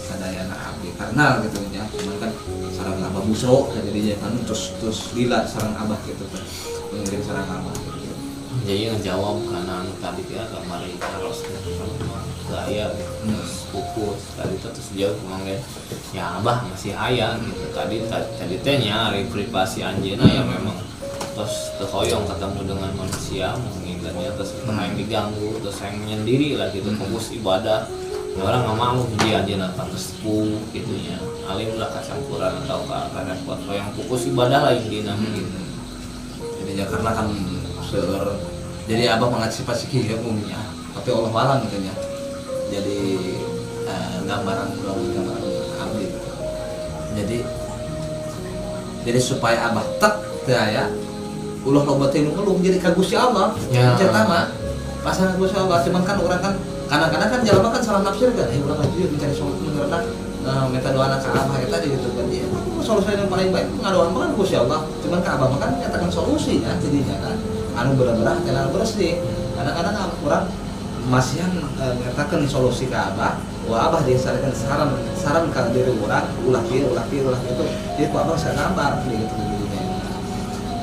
sadayana abdi karena gitu ya, cuman kan sareng abah busro jadinya kan terus lila sareng abah gitu kan mengirim sareng abah gitu. Jadi ngejawab karena anu tadi ya kamari harus gaya terus pupus tadi itu terus jauh kemangga ya abah masih ayah gitu tadi tehnya hari privasi anjeuna yang memang terus terhoyong ketemu dengan manusia mengingatnya terus pernah yang diganggu terus yang menyendiri lah gitu fokus ibadah ya orang nggak mau dia anjeuna terus sepuh gitunya alim lah kacampuran atau karena kuat yang fokus ibadah lah intinya gitu. Jadi ya karena kan jadi abah mengantisipasi ya umumnya tapi Allah alam katanya jadi gambaran abdi jadi supaya abah tek ya ulah lobatin ngeluh jadi kagusi Allah ya. Pertama pasangan Gusti Allah cuman kan orang kan kadang-kadang kan jalan kan salah nafsir kan urang aja mencari solusi menurut minta doa ke abah eta gitu kan dia solusi yang paling baik ngadoan kan Gusti Allah cuman ke abah kan nyatakan solusinya jadinya kan anu bener-bener anu bersih kadang-kadang orang masihan mengatakan solusi ke abah wah abah disarankan saran ke diri orang ulah kieu itu jadi ku abah saya gambar gitu jadinya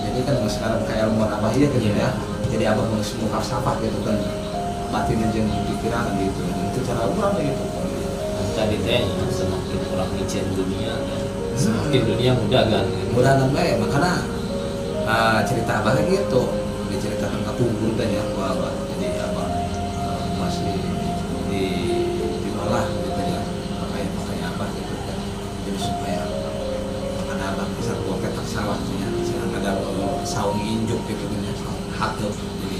jadi kan sekarang kayak ilmuwan abah iya gitu ya jadi abah mau falsafah gitu kan batin jeung pikiran gitu itu cara orang gitu tadi tehnya semakin orang ngicen dunia semakin dunia mudah kan bae makanya cerita abah gitu diceritakan ke kubur dan ya ku abah jadi abah masih diolah gitu ya pakai abah gitu kan jadi supaya karena abah bisa buat petak sawahnya sekarang ada saung injuk gitu kan ya saung hateup jadi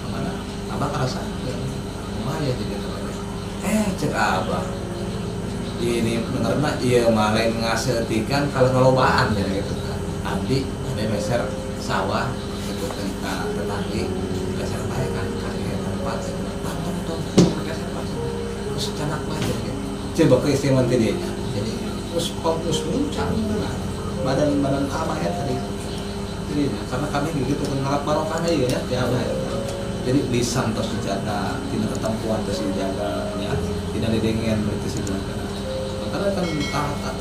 mana abah kerasa lumayan jadi cek abah ini benerna iya malah ngasetikan kalau ngelobaan ya gitu kan abdi ada meser sawah gitu kan tetanggi meser bae kan kasih tempat tonton kasih tempat terus canak banget gitu coba keistimewaan dia jadi terus muncang badan abah ya tadi jadi karena kami gitu kan ngarap barokah ya abah ya jadi lisan terus dijaga tidak ketempuan terus dijaga ya tidak didengen berarti dijaga karena kan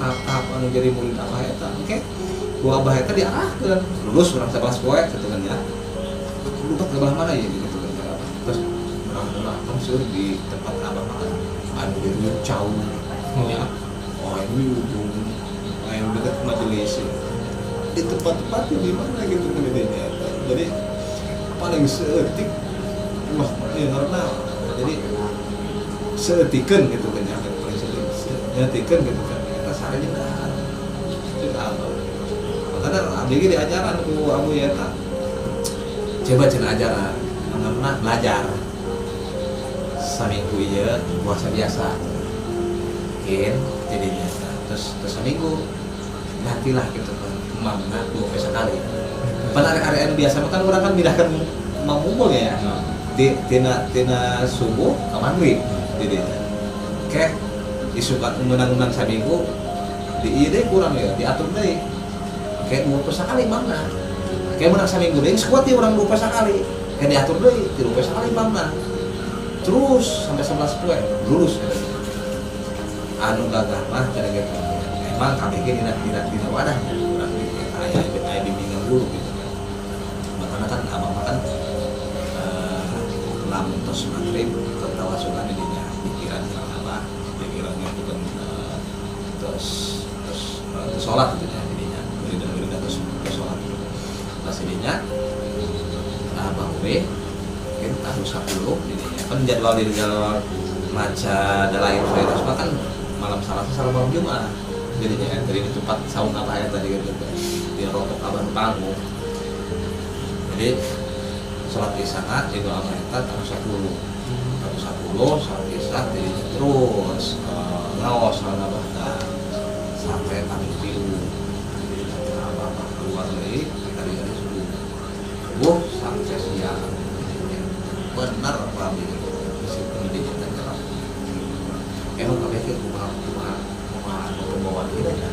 tahap anu jadi murid abah eta oke gua abah eta diarahkeun lulus urang 11 poe gitu kan ya lupa ke belah mana ya gitu kan ya terus urang langsung di tempat abah makan anu di Cau ya ini ujung yang dekat majelis di tempat-tempat di mana gitu kan jadi paling seetik wah ini karena jadi seetikeun gitu kan ya presiden seetikeun gitu kan kita sareng dah kita apa makanya abdi ge diajaran ku abu ya tak coba cenah ajaran karena belajar saminggu ieu puasa biasa mungkin jadinya terus seminggu gantilah gitu kan mamna 2 sekali pada area biasa kan orang kan pindahkan mamumul ya tina subuh ke maghrib jadi kayak isukan menang-menang seminggu di ide kurang ya diatur deh kayak 2 sekali mana kayak menang seminggu deh sekuat dia orang 2 sekali kayak diatur deh 2 sekali mana terus sampai 11 poin lulus anu gagah mah cara gitu emang KBG tidak wadahnya kurang kayak bimbingan dulu gitu makanya kan abang makan lamun tos maghrib ketawasulan dinya pikiran apa pikirannya itu kan terus sholat gitu ya dinya beri terus sholat pas dinya abang B mungkin tahun 10 dinya kan jadwal maca dalail virus kan malam Selasa malam Jumat jadinya dari itu tempat saung apa ya tadi gitu di rokok abang panggung jadi sholat isya itu apa eta tahun 10 sholat isya jadinya terus ngaos sholat abah sampai tahun pilu jadi apa keluar dari dari subuh sampai siang benar apa gitu meskipun didinya terang emang KBG pembawaan kita ya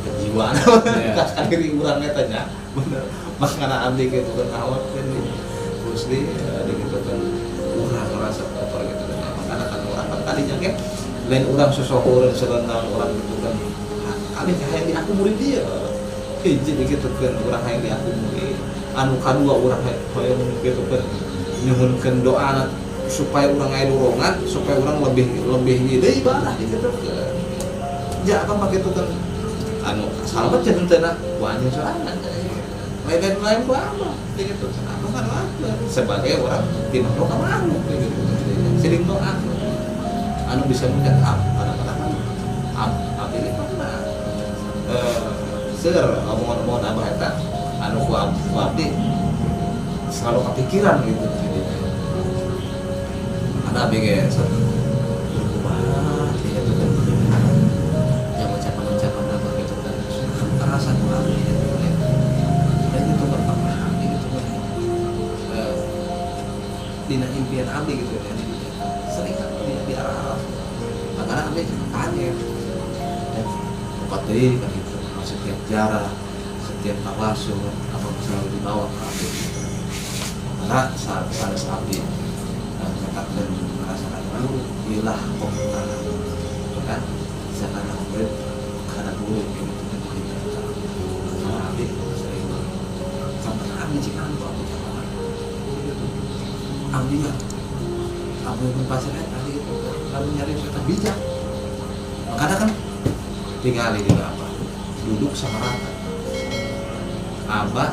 kejiwaan kasih diri urang netanya bener makanya abdi gitu kan awak kan terus di gitu kan urang ngerasa kotor gitu kan makanya kan orang kan tadinya kan lain urang sosokuran serenang orang gitu kan kami kayak di aku murid dia hiji gitu kan urang yang di aku murid anu kadua urang yang gitu kan nyuhunkeun doa supaya orang aya dorongan supaya orang lebih ide ibadah gitu kan ja apa pakai itu kan anu sahabat jangan tena wanya sorangan lain ku apa gitu aku kan apa sebagai orang timah doa mau gitu sering doa anu bisa mencetak kadang-kadang apa ini pernah omongan abah eta anu ku abdi selalu kepikiran gitu ada BG wah dia itu kan yang ucapan apa gitu kan terasa kurang gitu kan dan itu pertama gitu kan dina impian abdi gitu kan sering kan di arah makanya abdi kaget dan tempat deh kan gitu setiap jarak setiap tawasul apa selalu dibawa ke abdi karena saat abdi dan merasakan guru ilah pemutaran kan bisa karena murid karena guru gitu sama abdi sering sampai abdi jika abdi jangan abdi ya abdi pun pasirnya tadi itu lalu nyari setan bijak makanya kan tinggal di apa duduk sama rata abah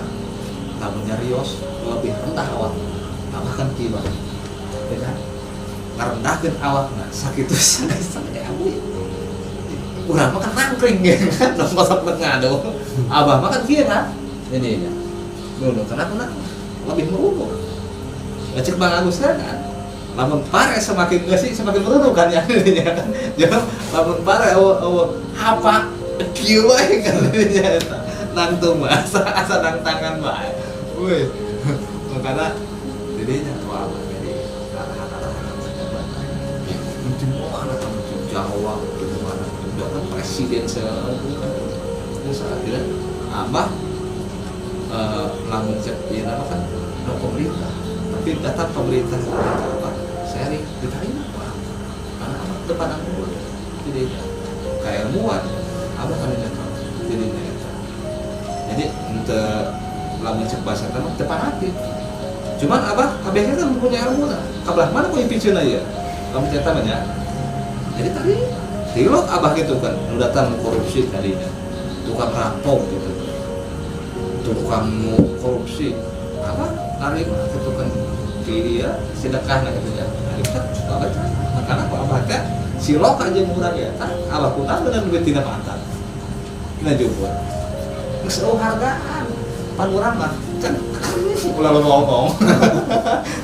kamu nyarios lebih rendah awak abah kan kiba kan ngerendahkan awakna sakitu sangat abu urang mah kan nangkring ya kan nongkosok ngado abah mah kan kieu kan jadi ya dulu karena lebih merunuk cek Bang Agus kan lamun pare semakin geusih semakin merunuk kan ya kan jadi lamun pare apa kieu wae kan ya nangtung mah asa nang tangan bae weh makana jadinya wah Jawa bagaimana sudah kan presiden saat itu abah lamun cek ya kan pemerintah tapi datang pemerintah apa seri diterima pak karena abah depan aku jadi kayak ilmuwan abah kan jadi untuk lamun cek bahasa kan depan hati cuman abah abahnya kan punya ilmu lah kabelah mana kok impiceuna ya kamu cerita banyak jadi tadi tilok abah gitu kan udah datang korupsi tadinya tukang rampok gitu tukang korupsi apa lari gitu kan ti dia sedekah na gitu ya. Ari kan baca makana ku abah teh silok aja murah ya tah abah kuna beunang duit tina mantan. Tina jubur. Geus hargaan. Pan urang mah kan ulah ngomong.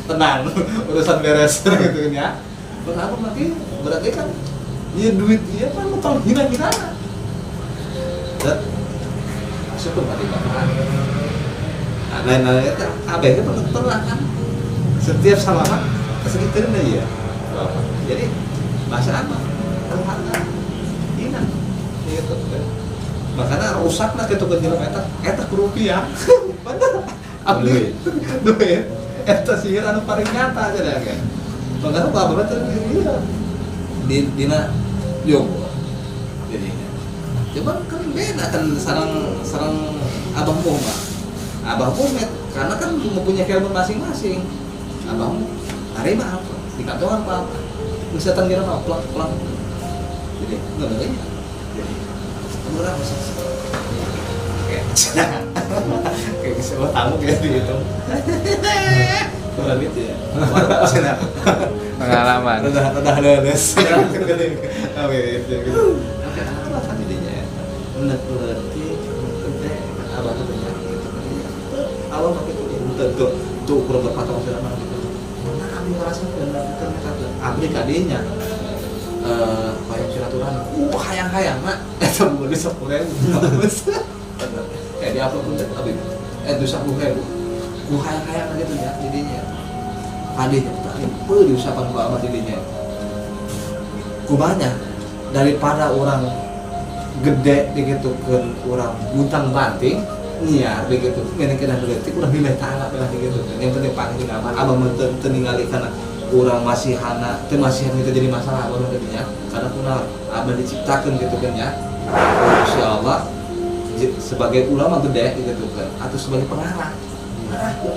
Tenang, urusan beres gitu ya. Kenapa berarti kan ya duit dia kan betul hina-hina. Dan syukur tadi bapak. Lain-lain itu abg pernah kan setiap salaman kesegitu ya. Jadi bahasa apa? Terhadap hina. Gitu kan. Makanya rusak lah gitu kilometer. Eta rupiah. Bener. Abdi duit. Eta sihir anu paling nyata aja deh kan. Makanya apa betul iya. Dina Jogo. Jadi coba kan beda kan sarang abang Muhammad. Abang Muhammad karena kan mempunyai keilmuan masing-masing. Abang terima apa? Dikatakan apa? Misalkan kira apa? Pelan. Jadi nggak begini. Jadi murah masih. Kayak bisa buat tamu kayak gitu. Kurang gitu ya. Pengalaman. Udah leles. Oke, gitu. Apa kan jadinya? Berarti apa katanya? Awal pakai tuh kurang berpatah sudah mana gitu. Mana kami merasa dan ternyata abdi kadinya kayak silaturahmi. Hayang-hayang nak. Eta bukan bisa kurang. Kayak di upload pun abdi. Dosa bukan. Ku hayang-hayang gitu ya jadinya. Adanya tadi diusahakan ku abah jadinya. Ku banyak daripada orang gede begitu ke orang butang banting nyiar begitu ngene kena berarti kurang nilai tanah lah begitu. Yang penting paling abah teu ningali kana urang masih hana teu masih itu jadi masalah abah jadinya. Karena kuna abah diciptakeun gitu kan ya. Insyaallah sebagai ulama gede gitu kan atau sebagai pengarang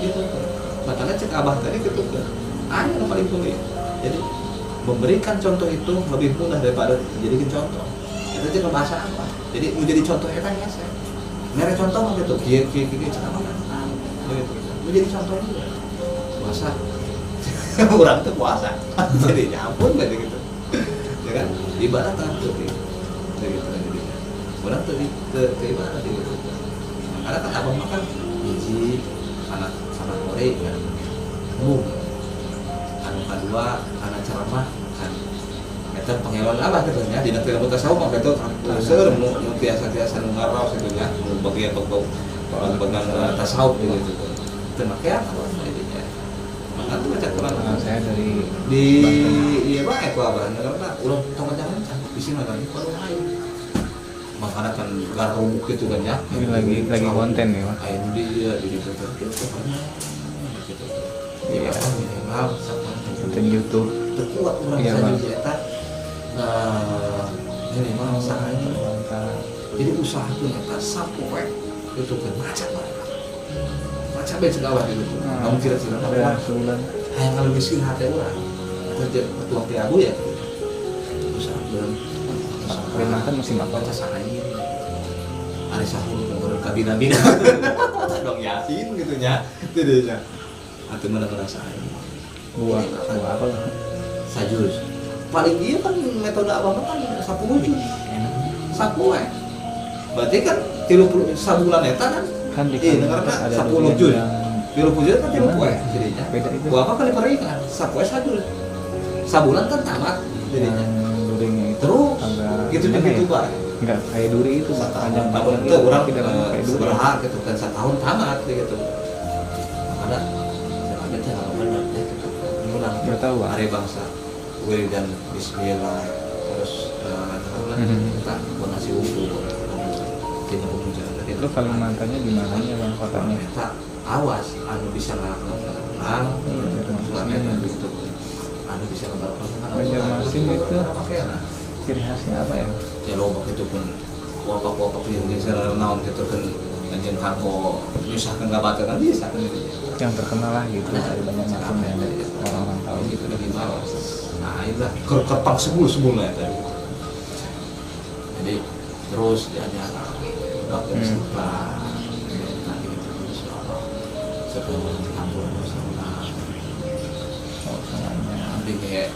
gitu kan. Makanya cek abah tadi gitu kan yang paling sulit. Jadi memberikan contoh itu lebih mudah daripada jadikan contoh. Itu jadi bahasa apa? Jadi menjadi contoh eta ya saya. Mere contoh mah gitu, kieu cara mana? Begitu. Menjadi contoh juga. Puasa. Urang teh puasa. Jadi ya ampun berarti gitu. Ya kan? Ibadah kan tuh. Begitu jadinya. Urang teh ibadah gitu. Karena kan abang makan hiji anak sore kan. Anu kedua anak ceramah kan eta pengelolaan apa gitu nya dina ilmu tasawuf mah gitu seueur nu biasa-biasa nu ngaraos gitu nya nu bagian bagian tasawuf gitu teu make apa jadinya maka tuh baca Quran Saya dari di ieu mah eko abah karena ulah tong jangan bisi mah kan kalau lain makanya kan garuk gitu kan ya ini lagi konten ya Pak. Ayo dia gitu ya minimal Konten YouTube. terkuat orang Iya, bisa Bang. jadi minimal usahanya jadi usaha itu nyata sapoe itu kan macam baik segala gitu kamu kira-kira ada sebulan yang kalau miskin hati orang kerja ketua tiabu ya usaha belum makan mesti makan. baca sahain ada sahur menurut kabina-bina dong yasin gitu nya tidaknya atau mana-mana sahain buah apa lah sajus paling dia kan metode apa kan sapu wujud sapu berarti kan 30 sabulan eta kan di karena sapu wujud 30 wujud kan 30 jadinya beda itu gua apa kali perikan sapu sajus sabulan kan tamat jadinya durinya itu terus agak gitu gimana gitu ya? pak Enggak kayak duri itu panjang tahun gitu, itu orang tidak kayak duri seberapa gitu kan 1 tahun tamat gitu ada ada teh apa benar teh gitu ulang nggak tahu Pak. hari bangsa Wil dan Bismillah terus kita buat nasi ungu kita ungu jalan Itu Kalimantannya di mananya Bang kotanya? kita awas anu bisa ngelakukan suaranya gitu anu bisa ngelakukan Banjarmasin itu ciri khasnya apa ya? ya lombok itu pun wapap-wapap yang bisa naon gitu kan anjing kanggo nyusahkan gabatkan kan bisa kan gitu Yang terkenal lah gitu dari Banjarmasin yang orang-orang tahu gitu lebih bawah nah itulah kerpang sebul-sebulnya tadi jadi terus diajar dokter setelah nanti itu insyaallah sebelum campur masalah Oh, semuanya. Abdi kayak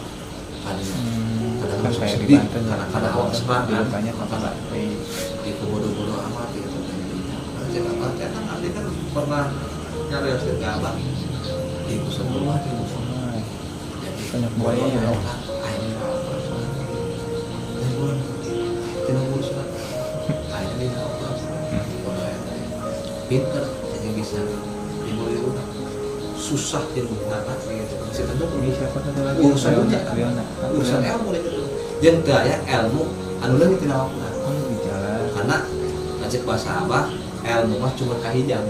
kadang Kan masuk kayak di sedih Banten karena ada kadang orang serang kan banyak makanya di bodoh-bodoh amat gitu cek apa cek kan Abdi kan pernah nyari hasil gaban di pusat rumah di pusat jadi banyak buayanya ya. tidak ngurus kan akhirnya dia pinter jadi bisa ibu-ibu susah jadi apa gitu masih tentu Ini siapa satu lagi? urusan dunia Leona. urusan ilmu itu yang gaya ilmu anu lagi tidak lakukan Oh, bicara. karena ngajak bahasa abah ilmu mah cuma kahijam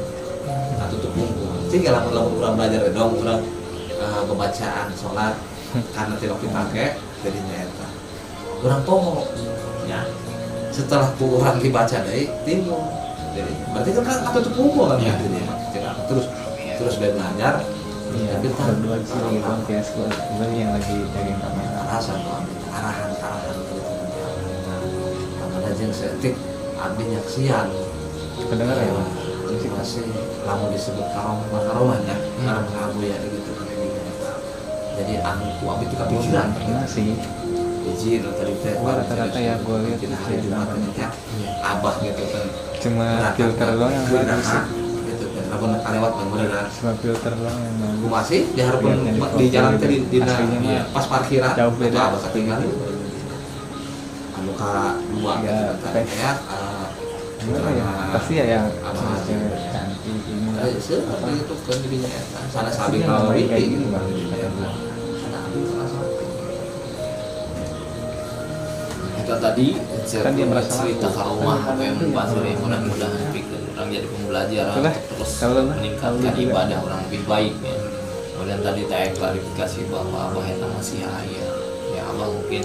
nah tutup buku tinggal lamun kurang belajar dong kurang pembacaan sholat karena tidak dipakai jadinya eta kurang poho ya setelah kurang dibaca dari timbul jadi berarti kan tutup buku kan Ya. ya terus belajar Iya, berdua sih lagi bang kayak gue yang lagi jagain kamera. arahan gitu karena jeung setik abdi nyaksian Kedengar ya bang? musik masih lamun disebut karomahnya karena mengaku ya gitu jadi anu ku abdi itu kepikiran Pernah sih. izin tadi teh Gua rata-rata ya gua lihat kita itu hari ya, Jumat namanya. ya abah gitu kan Cuma filter doang yang bagus sih. gitu kan lamun kalewat bener Cuma filter doang yang bagus. masih diharapkan Lihat yang di jalan foto tadi di aslinya mah pas parkiran jauh beda. apa ketinggalan anu ka dua Ya, gitu kan ya Gimana ya? Pasti ya yang Abah cewek cantik ini. apa itu kan dirinya eta sana sabi Pasti kalau yang kayak gitu gitu bang. sana abdi salah satu Itu tadi Kan dia merasa cerita laku. karomah apa yang membahas mudah-mudahan pikir orang jadi pembelajaran Itulah, untuk terus tahu lah. meningkatkan Tahu juga. ibadah orang lebih baik ya. Kemudian tadi saya klarifikasi bahwa Abah itu masih ayah ya Abah mungkin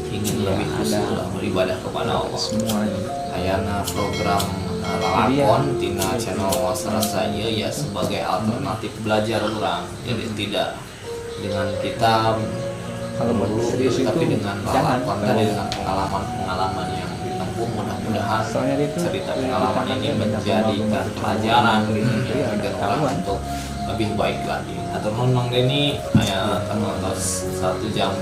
ingin Ya, lebih ada. khusyuk lah beribadah kepada Allah. Semuanya. Ayana program lalakon tina channel Wasra saya ya sebagai alternatif belajar orang jadi tidak dengan kitab Kalau buat melulu, serius tapi itu dengan jangan. lalakon tadi dengan pengalaman-pengalaman yang ditempuh mudah-mudahan Soalnya itu cerita pengalaman ini menjadikan pelajaran gitu Iya, bagi tahuan. orang untuk lebih baik lagi atau memang ini ayah terus 1 jam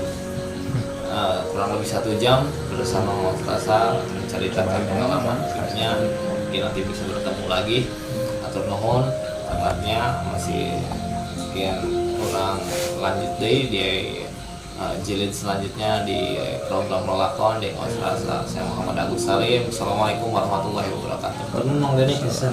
kurang lebih 1 jam bersama Mas Rasa menceritakan pengalaman akhirnya mungkin nanti bisa bertemu lagi atau nuhun tempatnya masih mungkin kurang lanjut deh di jilid selanjutnya di program Lelakon di Mas Rasa. Saya Muhammad Agus Salim. Assalamualaikum warahmatullahi wabarakatuh. Memang ini bisa